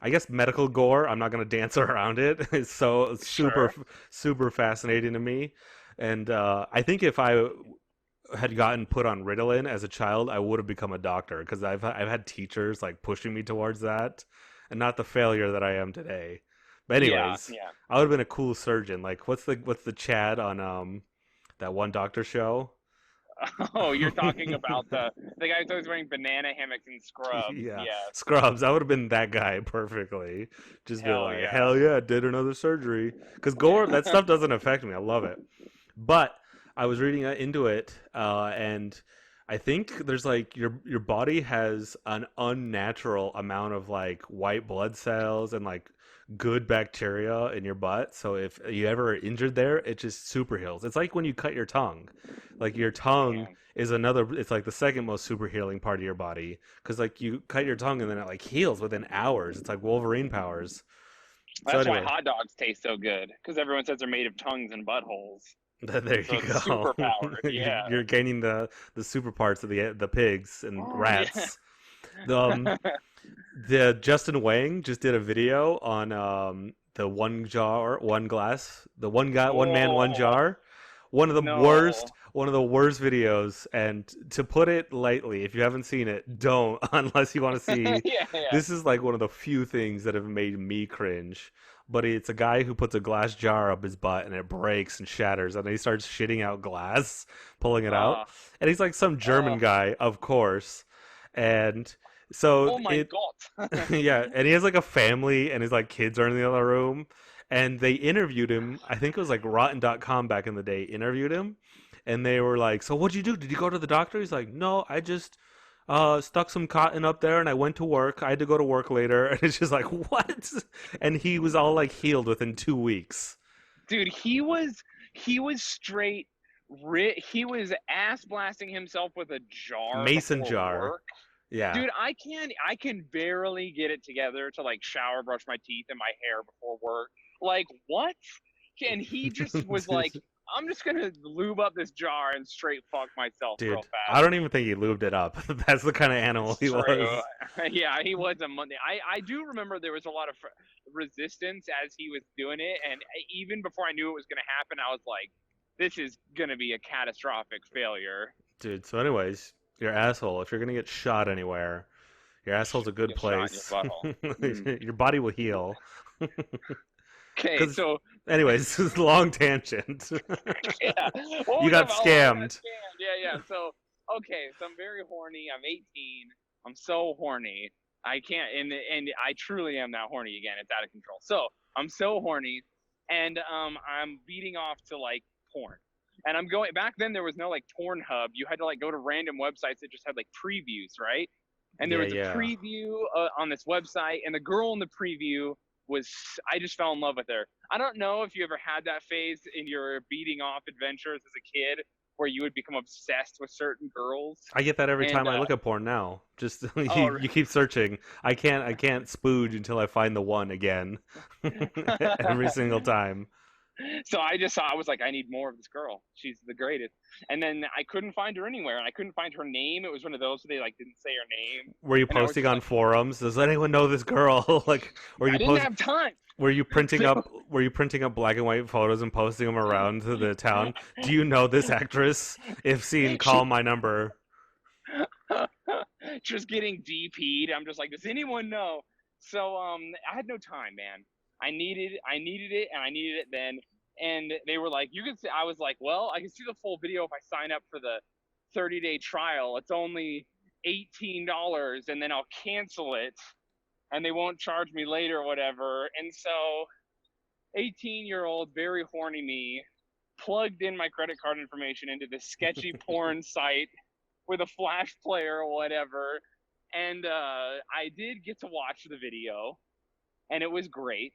I guess medical gore. I'm not gonna dance around it. It's so sure. super fascinating to me, and I think if I had gotten put on Ritalin as a child, I would have become a doctor because I've had teachers like pushing me towards that, and not the failure that I am today. But Yeah, anyways, yeah. I would have been a cool surgeon. Like, what's the Chad on that one doctor show? Oh, you're talking about the guy who's always wearing banana hammocks and scrubs. Yeah, Yes. Scrubs. I would have been that guy perfectly. Just be Hell like, yeah. hell yeah, did another surgery. Because gore, that stuff doesn't affect me. I love it. But I was reading into it, and I think there's like your body has an unnatural amount of like white blood cells and like good bacteria in your butt. So if you ever injured there, it just super heals. It's like when you cut your tongue. Like your tongue Damn. is another. It's like the second most super healing part of your body because like you cut your tongue and then it like heals within hours. It's like Wolverine powers. So That's why anyway, hot dogs taste so good, because everyone says they're made of tongues and buttholes. there So you it's go. super powered. Yeah. You're gaining the super parts of the pigs and Yeah. rats. The Justin Wang just did a video on the one glass, the one guy, one man, one Whoa. jar. No. One of the worst videos. And to put it lightly, if you haven't seen it, don't unless you want to see. Yeah, yeah. This is like one of the few things that have made me cringe. But it's a guy who puts a glass jar up his butt and it breaks and shatters, and he starts shitting out glass, pulling it out. Uh, And he's like some uh, German guy, of course. And so oh my it God. yeah, and he has like a family and his like kids are in the other room, and they interviewed him. I think it was like rotten.com back in the day interviewed him, and they were like, "So what'd you do? Did you go to the doctor?" He's like, "No, I just stuck some cotton up there and I went to work. I had to go to work later." And it's just like, "What?" And he was all like healed within 2 weeks. Dude, he was straight he was ass blasting himself with a jar Mason before jar. work. Yeah. Dude, I can barely get it together to like shower, brush my teeth and my hair before work. Like what? And he just was like, I'm just gonna lube up this jar and straight fuck myself Dude, real fast. I don't even think he lubed it up. That's the kind of animal he was. Yeah, he was a Monday. I do remember there was a lot of resistance as he was doing it, and even before I knew it was gonna happen, I was like, this is gonna be a catastrophic failure. Dude, so anyways, your asshole, if you're gonna get shot anywhere, your asshole's a good Get shot in place. your butthole. Your body will heal. Okay, so anyways, this is a long tangent. yeah, well, You got scammed. Yeah. So okay, so I'm very horny. I'm 18. I'm so horny. I can't, and I truly am that horny again. It's out of control. So I'm so horny, and I'm beating off to like porn. And I'm going back then. There was no like Pornhub. You had to like go to random websites that just had like previews, right? And there was a preview on this website, and the girl in the preview I just fell in love with her. I don't know if you ever had that phase in your beating off adventures as a kid where you would become obsessed with certain girls. I get that every time I look at porn now. Just you keep searching. I can't spooge until I find the one again. Every single time. So I was like, I need more of this girl. She's the greatest. And then I couldn't find her anywhere, and I couldn't find her name. It was one of those where they like didn't say her name. Were you posting on forums? Does anyone know this girl? Like, I didn't have time. Were you printing up black and white photos and posting them around to the town? Do you know this actress? If seen, call my number. Just getting DP'd. I'm just like, does anyone know? So I had no time, man. I needed it, and I needed it then. And they were like, you can see. I was like, well, I can see the full video if I sign up for the 30-day trial. It's only $18, and then I'll cancel it, and they won't charge me later or whatever. And so 18-year-old, very horny me, plugged in my credit card information into this sketchy porn site with a flash player or whatever. And I did get to watch the video, and it was great.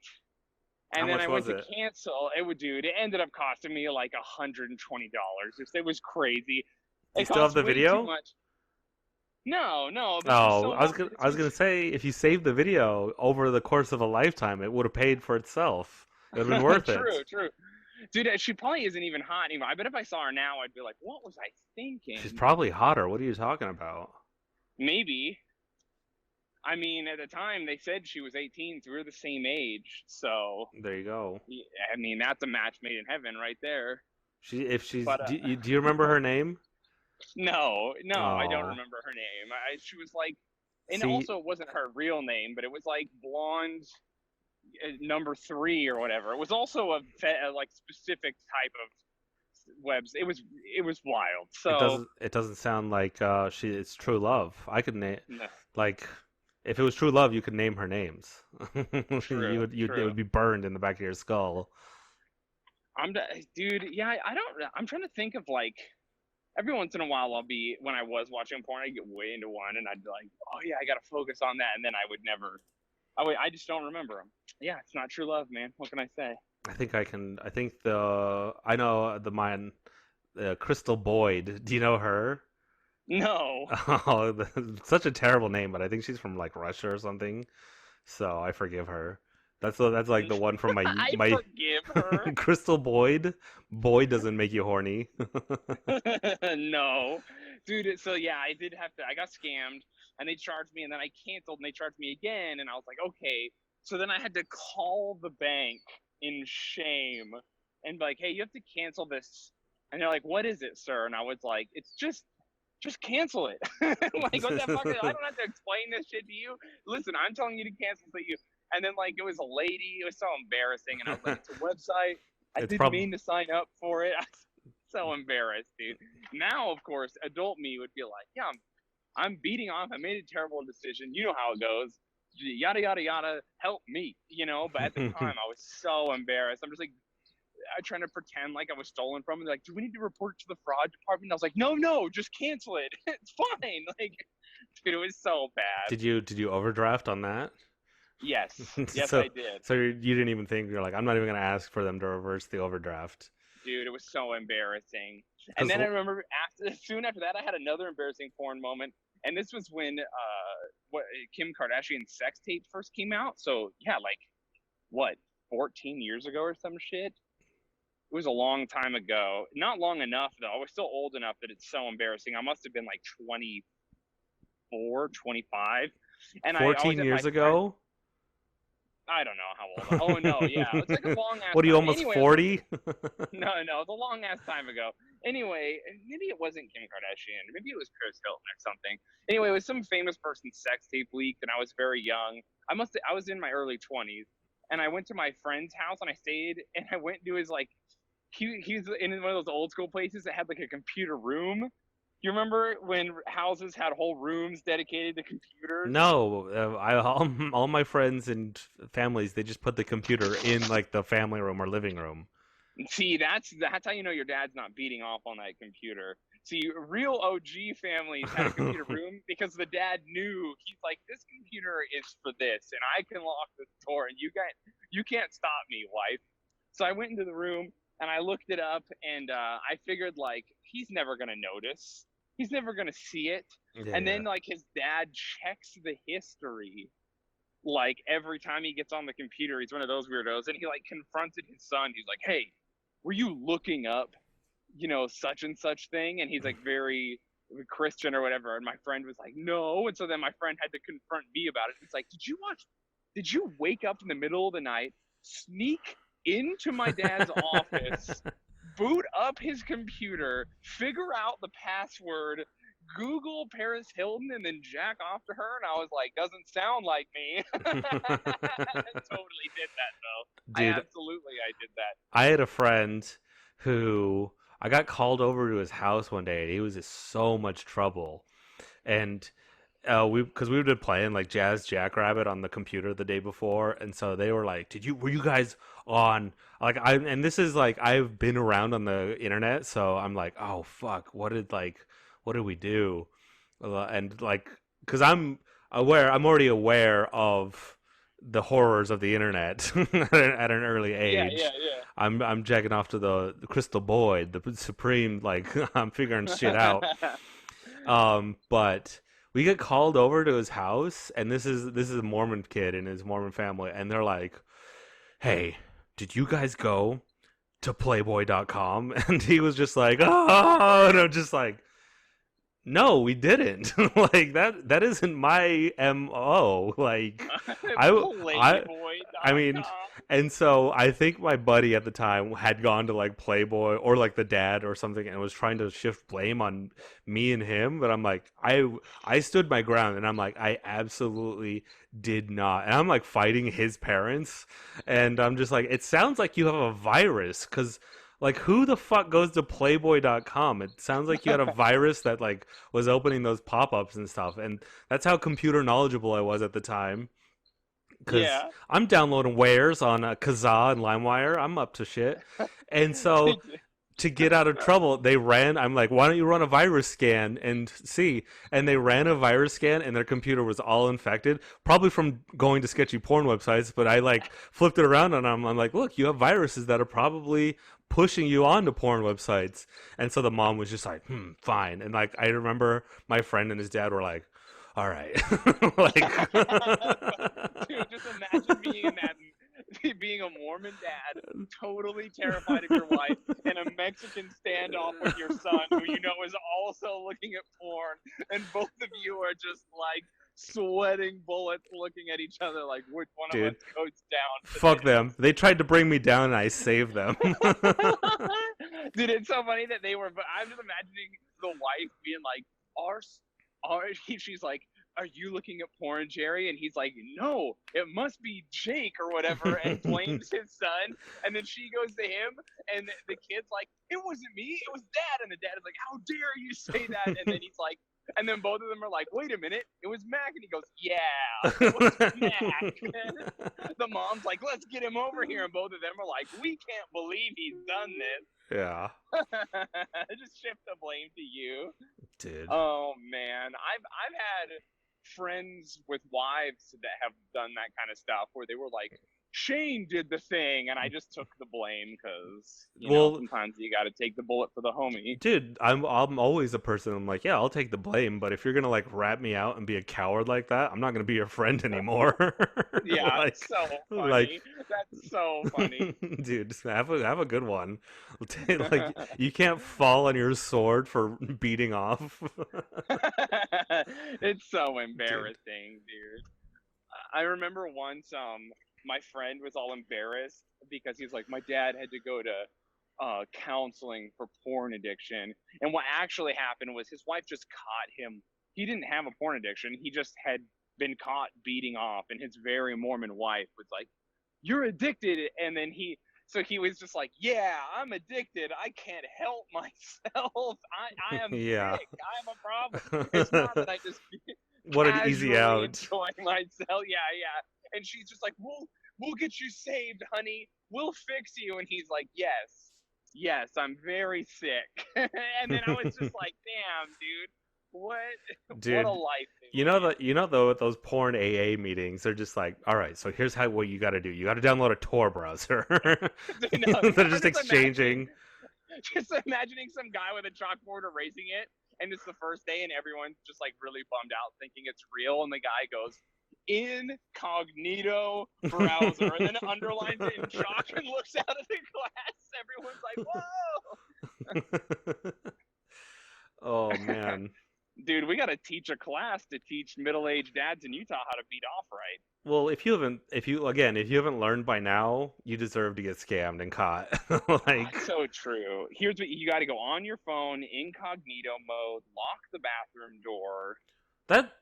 And then I went to cancel. It ended up costing me like $120. It was crazy. You still have the video? Too much. No. Oh, I was gonna say, if you saved the video over the course of a lifetime, it would have paid for itself. It would have been worth it. True. Dude, she probably isn't even hot anymore. I bet if I saw her now, I'd be like, what was I thinking? She's probably hotter. What are you talking about? Maybe. I mean, at the time, they said she was 18, so we were the same age. So there you go. I mean, that's a match made in heaven right there. Do you remember her name? No, I don't remember her name. She was like, and also it wasn't her real name, but it was like blonde number 3 or whatever. It was also a like specific type of webs. It was wild. So it doesn't sound like it's True Love. I could name like. If it was True Love, you could name her names. True. It would be burned in the back of your skull. Dude, yeah, I'm trying to think of like, every once in a while when I was watching porn, I'd get way into one and I'd be like, oh yeah, I gotta focus on that, and then I would never, I just don't remember them. Yeah, it's not True Love, man. What can I say? I know the man, Crystal Boyd. Do you know her? No. Oh, such a terrible name, but I think she's from like Russia or something. So I forgive her. That's like the one from my forgive her. Crystal Boyd. Boyd doesn't make you horny. No, dude. So yeah, I got scammed, and they charged me, and then I canceled, and they charged me again, and I was like, okay. So then I had to call the bank in shame and be like, hey, you have to cancel this. And they're like, what is it, sir? And I was like, it's just cancel it. Like, what the fuck? I don't have to explain this shit to you. Listen, I'm telling you to cancel to you. And then, like, it was a lady. It was so embarrassing. And I was like, it's a website. I didn't mean to sign up for it. I was so embarrassed, dude. Now, of course, adult me would be like, yeah, I'm beating off. I made a terrible decision. You know how it goes. Yada, yada, yada. Help me, you know? But at the time, I was so embarrassed. I'm just like, trying to pretend like I was stolen from. And they're like, do we need to report to the fraud department? And I was like, no, just cancel it. It's fine. Like, dude, it was so bad. Did you overdraft on that? Yes, I did. So you didn't even think, you're like, I'm not even gonna ask for them to reverse the overdraft. Dude, it was so embarrassing. And then I remember soon after that, I had another embarrassing porn moment. And this was when Kim Kardashian's sex tape first came out. So yeah, like 14 years ago or some shit. was a long time ago. Not long enough though. I was still old enough that it's so embarrassing. I must have been like 24, 25. And I was 14 at my years friend. ago? I don't know how old. Oh no, yeah, it's like a long ass What are you, time. almost Anyway, 40? no, it's a long ass time ago. Anyway, maybe it wasn't Kim Kardashian. Maybe it was Chris Hilton or something. Anyway, it was some famous person's sex tape leaked, and I was very young. I was in my early 20s, and I went to my friend's house, and I stayed, and I went to his like, he's in one of those old school places that had like a computer room. You remember when houses had whole rooms dedicated to computers? No, all my friends and families, they just put the computer in like the family room or living room. See, that's how you know your dad's not beating off on that computer. See, real OG families had a computer room because the dad knew, he's like, this computer is for this, and I can lock the door, and you can't stop me, wife. So I went into the room and I looked it up, and I figured like he's never gonna notice, he's never gonna see it, Yeah, and yeah. then like his dad checks the history like every time he gets on the computer. He's one of those weirdos, and he like confronted his son. He's like, hey, were you looking up, such and such thing? And he's like very Christian or whatever. And my friend was like, no. And so then my friend had to confront me about it. He's like, did you wake up in the middle of the night, sneak into my dad's office, boot up his computer, figure out the password, Google Paris Hilton, and then jack off to her? And I was like, doesn't sound like me. I totally did that though. Dude, I did that. I had a friend who I got called over to his house one day, and he was in so much trouble. And because we've been playing like Jazz Jackrabbit on the computer the day before, and so they were like, were you guys on, like, and this is like, I've been around on the internet, so I'm like, oh fuck, what did we do? And like, because I'm already aware of the horrors of the internet at an early Yeah, age. yeah, yeah. I'm jacking off to the crystal boy, the supreme, like, I'm figuring shit out. But we get called over to his house, and this is a Mormon kid and his Mormon family, and they're like, hey, did you guys go to playboy.com? And he was just like, oh, and I'm just like, no, we didn't. Like, that isn't my MO. Like, I I mean, Playboy.com. and so I think my buddy at the time had gone to like Playboy or like the dad or something, and was trying to shift blame on me and him. But I'm like, I stood my ground, and I'm like, I absolutely did not. And I'm like fighting his parents, and I'm just like, it sounds like you have a virus, because like, who the fuck goes to playboy.com? It sounds like you had a virus that like was opening those pop-ups and stuff. And that's how computer knowledgeable I was at the time, because Yeah. I'm downloading wares on Kazaa and LimeWire. I'm up to shit. And so to get out of trouble, I'm like, why don't you run a virus scan and see? And they ran a virus scan, and their computer was all infected, probably from going to sketchy porn websites. But I like flipped it around on them. I'm like, look, you have viruses that are probably pushing you onto porn websites. And so the mom was just like, fine. And like, I remember my friend and his dad were like, all right. Like, Dude, just imagine being a Mormon dad, totally terrified of your wife, and a Mexican standoff with your son, who you know is also looking at porn, and both of you are just like sweating bullets, looking at each other like, which one dude, of us goes down today? fuck them. They tried to bring me down, and I saved them. Dude, it's so funny that but I'm just imagining the wife being like, she's like, are you looking at porn, Jerry? And he's like, no, it must be Jake or whatever, and blames his son. And then she goes to him, and the kid's like, it wasn't me, it was Dad. And the dad is like, how dare you say that? And then he's like, and then both of them are like, wait a minute, it was Mac. And he goes, yeah, it was Mac. The mom's like, let's get him over here. And both of them are like, we can't believe he's done this. Yeah. Just shift the blame to you. Dude. Oh man, I've had friends with wives that have done that kind of stuff, where they were like Shayne did the thing, and I just took the blame because Well, sometimes you got to take the bullet for the homie. dude, I'm always a person. I'm like, yeah, I'll take the blame, but if you're gonna like rat me out and be a coward like that, I'm not gonna be your friend anymore. Yeah, like, so like, funny. That's so funny. dude, have a good one. Like, you can't fall on your sword for beating off. It's so Dude. embarrassing, dude. I remember once my friend was all embarrassed because he's like, my dad had to go to counseling for porn addiction. And what actually happened was his wife just caught him. He didn't have a porn addiction. He just had been caught beating off, and his very Mormon wife was like, "You're addicted." And then so he was just like, "Yeah, I'm addicted. I can't help myself. I am Yeah. sick. I'm a problem. It's not that I just What an easy casually out. enjoy myself." Yeah, yeah. And she's just like, "We'll get you saved, honey. We'll fix you." And he's like, "Yes, yes, I'm very sick." And then I was just like, "Damn, dude, what what a Dude, life they you know that though with those porn AA meetings, they're just like, all right, so here's what you got to do. You got to download a Tor browser. lead." No, They're I'm just exchanging. just imagining some guy with a chalkboard erasing it, and it's the first day, and everyone's just like really bummed out, thinking it's real, and the guy goes, "Incognito browser," and then underlines it in chalk and looks out of the class. Everyone's like, "Whoa!" Oh man. Dude, we got to teach a class to teach middle-aged dads in Utah how to beat off right. Well, if you learned by now, you deserve to get scammed and caught. Like It's so true. Here's what you got to go on your phone, incognito mode, lock the bathroom door.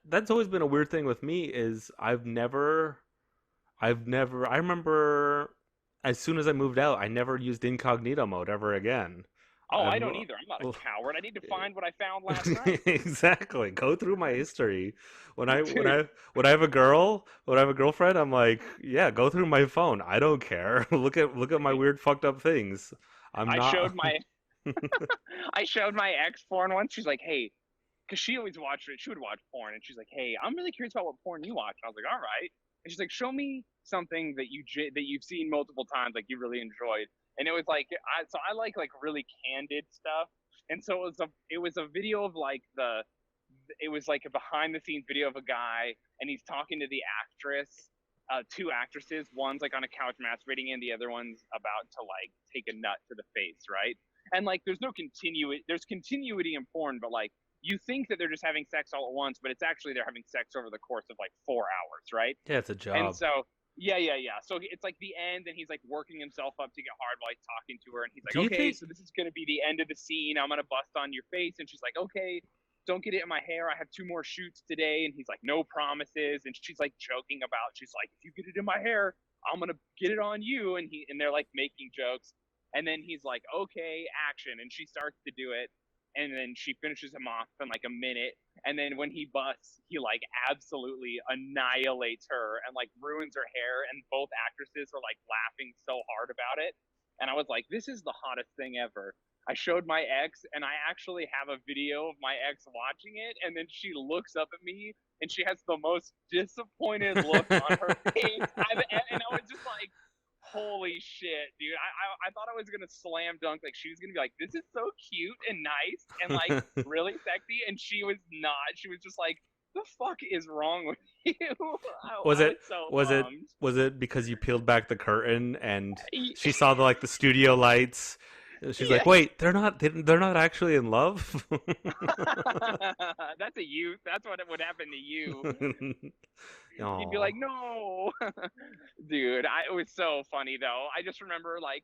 that's always been a weird thing with me is I remember as soon as I moved out, I never used incognito mode ever again. Oh, I I'm don't either. I'm not a well, coward. I need to find what I found last night. exactly. Go through my history. When I when Dude, I when I have a girlfriend, I'm like, yeah, go through my phone. I don't care. Look at my weird fucked up things. I'm I not. showed my I showed my ex porn once. She's like, "Hey," because she always watched it. She would watch porn, and she's like, "Hey, I'm really curious about what porn you watch." And I was like, "All right." And she's like, "Show me something that you've seen multiple times, like you really enjoyed." And it was like, I like really candid stuff, and so it was a video of like it was like a behind the scenes video of a guy, and he's talking to the actress. Two actresses. One's like on a couch masturbating, and the other one's about to like take a nut to the face, right? And like, there's no continuity. There's continuity in porn, but like, you think that they're just having sex all at once, but it's actually they're having sex over the course of like 4 hours, right? Yeah, it's a And job. so, yeah, yeah, yeah. So it's like the end, and he's like working himself up to get hard while he's talking to her, and he's like, Do you "Okay, think? so this is gonna be the end of the scene. I'm gonna bust on your face," and she's like, "Okay, don't get it in my hair. I have 2 more shoots today," and he's like, "No promises," and she's like joking about, she's like, "If you get it in my hair, I'm gonna get it on you," and they're like making jokes, and then he's like, "Okay, action," and she starts to do it, and then she finishes him off in like a minute, and then when he busts, he like absolutely annihilates her and like ruins her hair, and both actresses are like laughing so hard about it. And I was like, this is the hottest thing ever. I showed my ex, and I actually have a video of my ex watching it, and then she looks up at me, and she has the most disappointed look on her face. And I was just like, holy shit, dude. I thought I was gonna slam dunk, like she was gonna be like, this is so cute and nice and like really sexy, and she was not. She was just like, the fuck is wrong with you? Was I was it so was it bummed. was it because you peeled back the curtain and she saw the studio lights? She's Yeah. like, "Wait, they're not actually in love." That's a you. That's what would happen to you. You'd be Oh, like, no, dude. It was so funny though. I just remember like,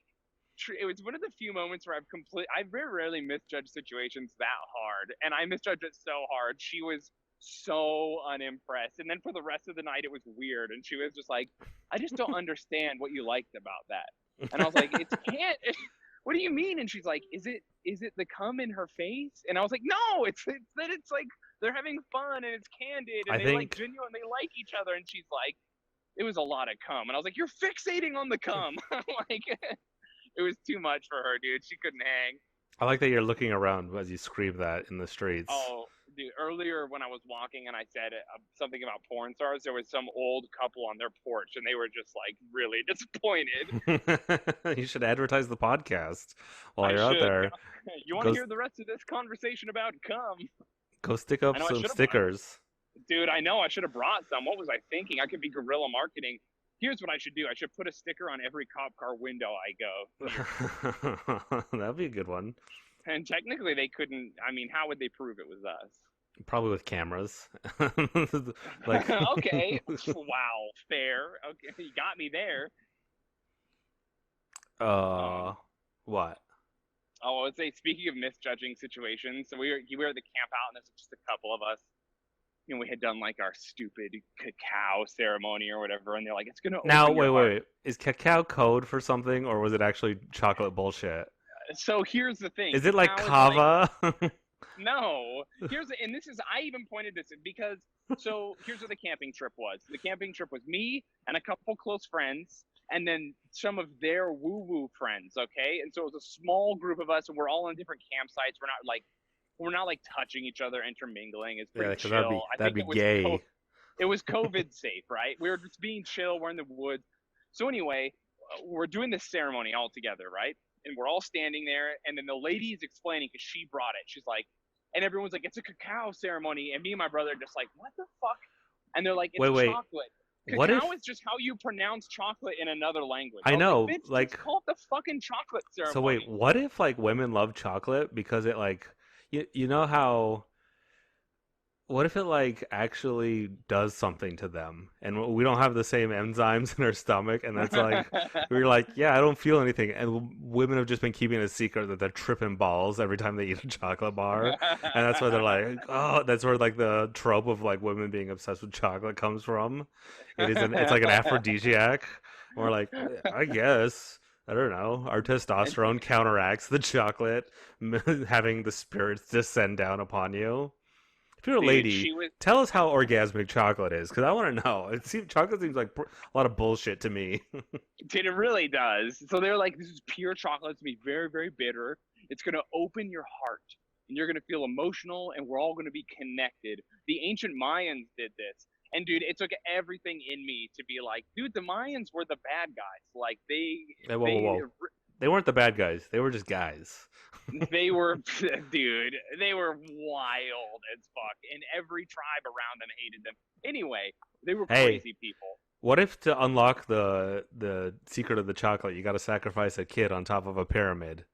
it was one of the few moments where I very rarely misjudge situations that hard, and I misjudged it so hard. She was so unimpressed, and then for the rest of the night, it was weird, and she was just like, "I just don't understand what you liked about that," and I was like, "It's can't." What do you mean? And she's like, "Is it the cum in her face?" And I was like, "No, it's that it's like they're having fun and it's candid I and they like think genuine, they like each other." And she's like, "It was a lot of cum," and I was like, "You're fixating on the cum." Like, it was too much for her, dude. She couldn't hang. I like that you're looking around as you scream that in the streets. Oh, dude, earlier when I was walking and I said something about porn stars, there was some old couple on their porch and they were just like really disappointed. You should advertise the podcast while I you're out should. there. You want to hear the rest of this conversation about cum? Go stick up some stickers. Dude, I know. I should have brought some. What was I thinking? I could be guerrilla marketing. Here's what I should do. I should put a sticker on every cop car window I go. That'd be a good one. And technically they couldn't. I mean, how would they prove it was us? Probably with cameras. Like okay. Wow. Fair. Okay. You got me there. What? Oh, I would say, speaking of misjudging situations, so we were at the camp out, and there's just a couple of us. You know, we had done like our stupid cacao ceremony or whatever, and they're like, "It's gonna." Now, wait. Is cacao code for something, or was it actually chocolate bullshit? So here's the thing. Is it like kava? No. And this is, I even pointed this in because, so here's what the camping trip was. The camping trip was me and a couple close friends, and then some of their woo-woo friends, okay? And so it was a small group of us, and we're all in different campsites. We're not like touching each other, intermingling. It's pretty chill. That'd be gay. It was COVID safe, right? We were just being chill. We're in the woods. So anyway, we're doing this ceremony all together, right? And we're all standing there, and then the lady is explaining because she brought it. She's like, and everyone's like, "It's a cacao ceremony," and me and my brother are just like, "What the fuck?" And they're like, "It's chocolate." Cacao is just how you pronounce chocolate in another language. I know, like call it the fucking chocolate ceremony. So wait, what if like women love chocolate because it like, you know how? What if it like actually does something to them, and we don't have the same enzymes in our stomach, and that's like we're like, yeah, I don't feel anything, and women have just been keeping it a secret that they're tripping balls every time they eat a chocolate bar, and that's why they're like, oh, that's where like the trope of like women being obsessed with chocolate comes from. It's like an aphrodisiac. We're like, I guess. I don't know. Our testosterone counteracts the chocolate having the spirits descend down upon you. If you're a lady, tell us how orgasmic chocolate is, because I want to know. Chocolate seems like a lot of bullshit to me. Dude, it really does. So they're like, this is pure chocolate. It's going to be very, very bitter. It's going to open your heart, and you're going to feel emotional, and we're all going to be connected. The ancient Mayans did this. And, dude, it took everything in me to be like, dude, the Mayans were the bad guys. Like, whoa. They weren't the bad guys. They were just guys. They were, dude, they were wild as fuck. And every tribe around them hated them. Anyway, they were crazy people. What if to unlock the secret of the chocolate, you got to sacrifice a kid on top of a pyramid?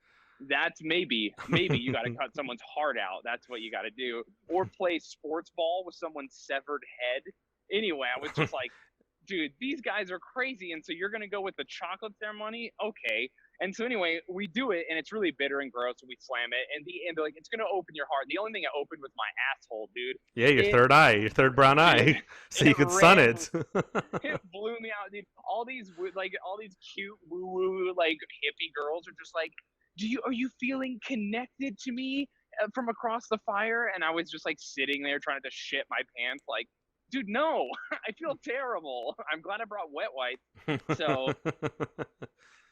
That's maybe you got to cut someone's heart out. That's what you got to do. Or play sports ball with someone's severed head. Anyway, I was just like, dude, these guys are crazy. And so you're going to go with the chocolate ceremony? Okay. And so anyway, we do it, and it's really bitter and gross, and we slam it, and they're like, it's going to open your heart. The only thing it opened was my asshole, dude. Yeah, your third brown eye, so you could sun it. It blew me out, dude. All these cute woo-woo, like, hippie girls are just like, are you feeling connected to me from across the fire? And I was just, like, sitting there trying to shit my pants, like, dude, no, I feel terrible. I'm glad I brought wet wipes. So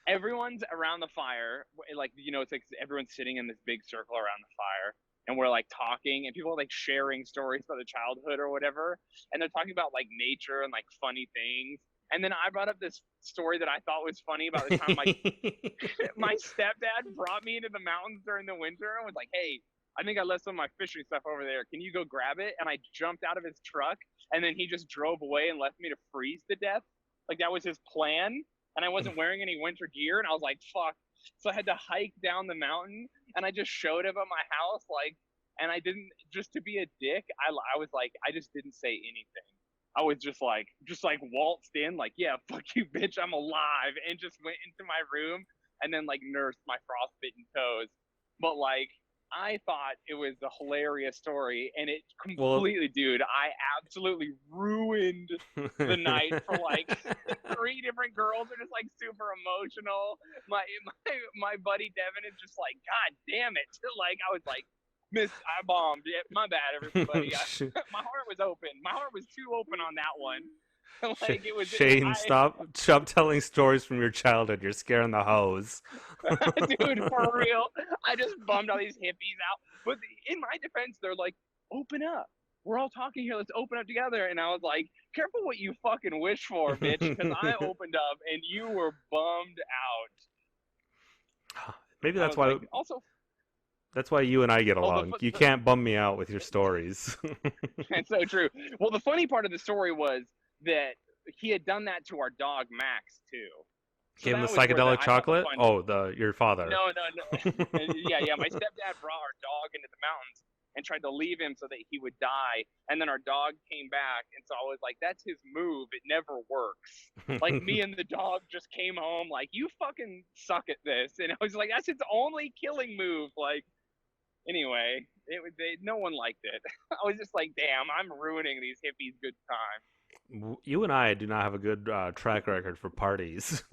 everyone's around the fire, like, you know, it's like everyone's sitting in this big circle around the fire, and we're like talking, and people are like sharing stories about their childhood or whatever, and they're talking about like nature and like funny things. And then I brought up this story that I thought was funny about the time my stepdad brought me into the mountains during the winter and was like, "Hey, I think I left some of my fishing stuff over there. Can you go grab it?" And I jumped out of his truck, and then he just drove away and left me to freeze to death. Like, that was his plan. And I wasn't wearing any winter gear, and I was like, fuck. So I had to hike down the mountain, and I just showed up at my house, like, and I didn't, just to be a dick, I was like, I just didn't say anything. I was just like waltzed in, like, yeah, fuck you, bitch, I'm alive, and just went into my room, and then, like, nursed my frostbitten toes. But, like, I thought it was a hilarious story, and it completely, dude, I absolutely ruined the night for like 3 different girls are just like super emotional. My buddy Devin is just like, God damn it. Like, I was like, I bombed. Yeah, my bad, everybody. My heart was open. My heart was too open on that one. Like, it was Shayne, stop telling stories from your childhood. You're scaring the hoes. Dude, for real. I just bummed all these hippies out. But in my defense, they're like, open up. We're all talking here. Let's open up together. And I was like, careful what you fucking wish for, bitch, because I opened up and you were bummed out. Maybe I that's was why. like, also, That's why you and I get oh, along. You can't bum me out with your stories. it's so true. Well, the funny part of the story was that he had done that to our dog Max too. So Gave him the that was where psychedelic I thought the chocolate. fun. Oh, your father. No. Yeah. My stepdad brought our dog into the mountains and tried to leave him so that he would die. And then our dog came back. And so I was like, that's his move. It never works. Like, me and the dog just came home like, you fucking suck at this. And I was like, that's its only killing move. Like, anyway, no one liked it. I was just like, damn, I'm ruining these hippies' good time. You and I do not have a good track record for parties.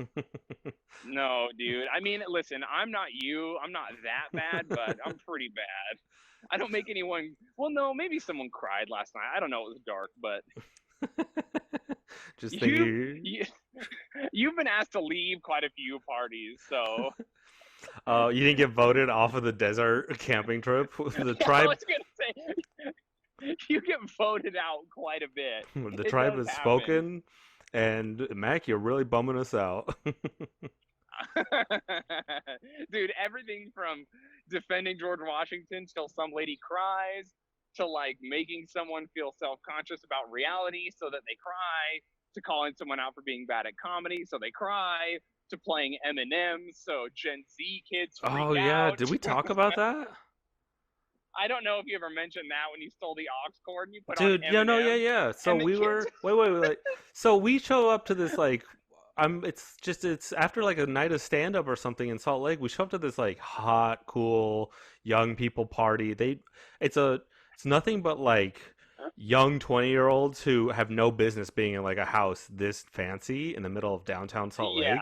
No, dude. I mean, listen, I'm not you. I'm not that bad, but I'm pretty bad. I don't make anyone. Well, no, maybe someone cried last night. I don't know. It was dark, but Just you've been asked to leave quite a few parties, so. You didn't get voted off of the desert camping trip. The I tribe. was gonna say, you get voted out quite a bit. The tribe has spoken, and Mac, you're really bumming us out. Dude, everything from defending George Washington till some lady cries, to like making someone feel self-conscious about reality so that they cry, to calling someone out for being bad at comedy so they cry, to playing Eminem so Gen Z kids freak out. Oh yeah, did we talk about that? I don't know if you ever mentioned that when you stole the aux cord and you put Dude, on Eminem. yeah, no, yeah. So we were wait. So we show up to this like it's after like a night of stand up or something in Salt Lake. We show up to this like hot, cool young people party. It's nothing but like young 20-year-olds who have no business being in like a house this fancy in the middle of downtown Salt Lake. Yeah.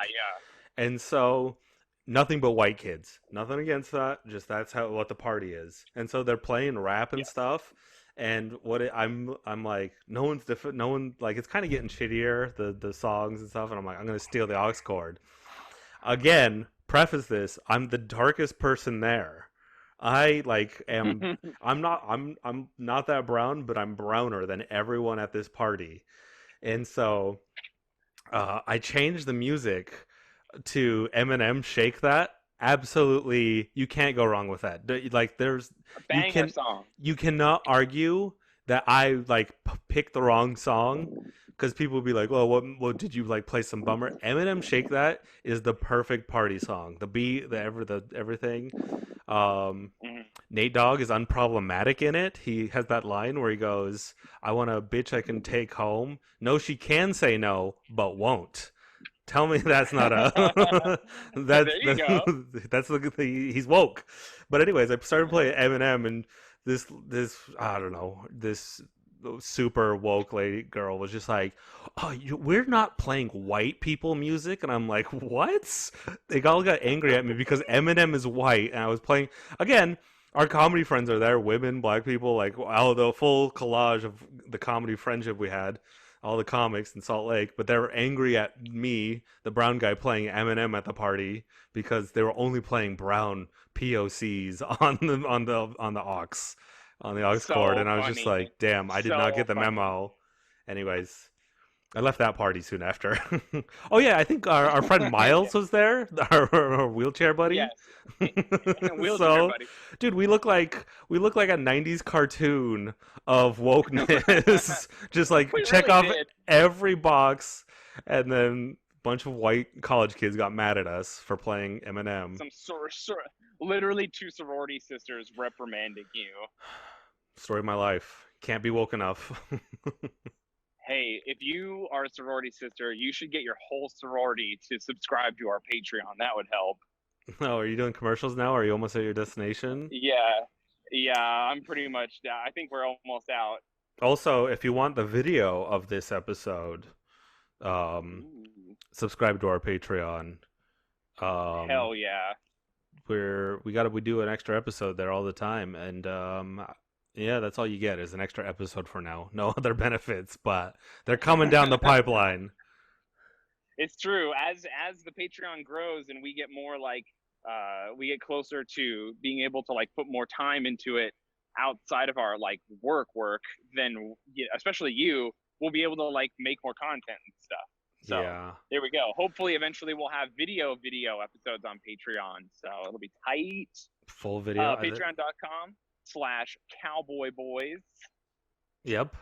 And so nothing but white kids. Nothing against that. Just that's what the party is. And so they're playing rap and stuff. And I'm like, no one like, it's kind of getting shittier, the songs and stuff. And I'm like, I'm gonna steal the aux cord. Again, preface this: I'm the darkest person there. I like am. I'm not that brown, but I'm browner than everyone at this party. And so I changed the music to Eminem Shake That. Absolutely, you can't go wrong with that. Like, there's a banger song. You cannot argue that I like picked the wrong song, because people will be like, "Well, what did you like play some bummer?" Eminem Shake That is the perfect party song. The beat, the everything. Nate Dogg is unproblematic in it. He has that line where he goes, "I want a bitch I can take home. No, she can say no, but won't." Tell me that's not a that's he's woke. But anyways, I started playing Eminem, and this I don't know, this super woke lady girl was just like, "Oh, we're not playing white people music," and I'm like, "What?" They all got angry at me because Eminem is white, and I was playing again. Our comedy friends are there, women, black people, like the full collage of the comedy friendship we had. All the comics in Salt Lake, but they were angry at me, the brown guy, playing Eminem at the party because they were only playing brown POCs on the aux cord, and I was just like, damn, I did not get the memo. Anyways, I left that party soon after. Oh yeah, I think our friend Miles was there, our wheelchair buddy. Yes. Wheelchair buddy. Dude, we look like a 90s cartoon of wokeness. Just like check off every box, and then a bunch of white college kids got mad at us for playing Eminem. Literally two sorority sisters reprimanding you. Story of my life. Can't be woke enough. Hey, if you are a sorority sister, you should get your whole sorority to subscribe to our Patreon. That would help. Oh, are you doing commercials now? Are you almost at your destination? Yeah, I'm pretty much down. I think we're almost out. Also, if you want the video of this episode, subscribe to our Patreon. Hell yeah. We do an extra episode there all the time, and yeah, that's all you get is an extra episode for now. No other benefits, but they're coming down the pipeline. It's true. As the Patreon grows and we get more like we get closer to being able to like put more time into it, outside of our like work, then especially you will be able to like make more content and stuff. So Yeah. there we go. Hopefully, eventually we'll have video episodes on Patreon. So it'll be tight. Full video. Patreon.com/cowboyboys. Yep.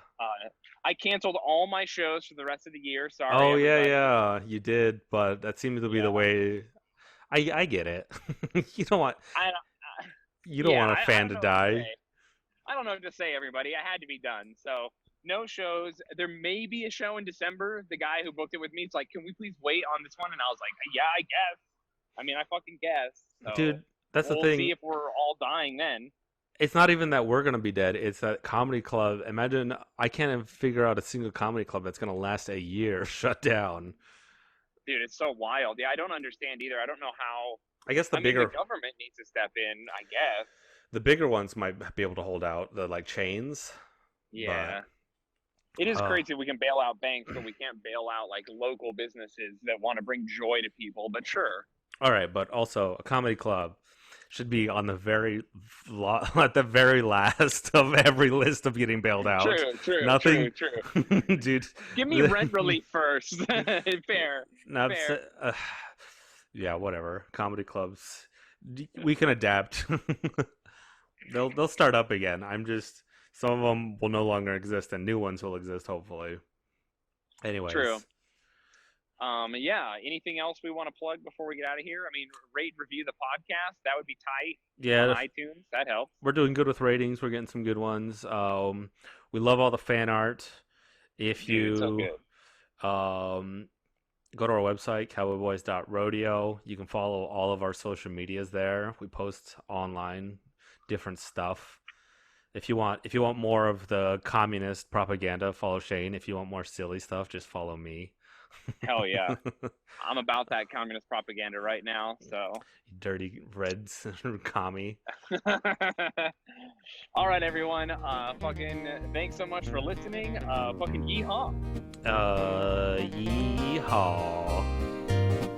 I canceled all my shows for the rest of the year. Sorry. Oh everybody. yeah, you did, but that seems to be the way. I get it. You don't want want a fan to die. I don't know what to say, everybody. I had to be done. So no shows. There may be a show in December. The guy who booked it with me, it's like, can we please wait on this one? And I was like, yeah, I guess. I mean, I fucking guess. So dude, that's the thing. We'll see if we're all dying then. It's not even that we're gonna be dead. It's that comedy club. Imagine I can't even figure out a single comedy club that's gonna last a year shut down. Dude, it's so wild. Yeah, I don't understand either. I don't know how. I guess the the government needs to step in. I guess the bigger ones might be able to hold out. The like chains. Yeah, it is crazy. We can bail out banks, but we can't bail out like local businesses that want to bring joy to people. But sure. All right, but also a comedy club should be on the at the very last of every list of getting bailed out. True. Nothing. True. Dude, give me rent relief first. Fair. Yeah, whatever. Comedy clubs, we can adapt. They'll start up again. Some of them will no longer exist, and new ones will exist, hopefully. Anyways. True. Yeah. Anything else we want to plug before we get out of here? I mean, rate, review the podcast. That would be tight. Yeah. On iTunes. That helps. We're doing good with ratings. We're getting some good ones. We love all the fan art. If you go to our website, cowboyboys.rodeo, you can follow all of our social medias there. We post online different stuff. If you want more of the communist propaganda, follow Shayne. If you want more silly stuff, just follow me. Hell yeah. I'm about that communist propaganda right now, so. You dirty Reds commie. All right, everyone. Fucking thanks so much for listening. Fucking yeehaw. Yeehaw.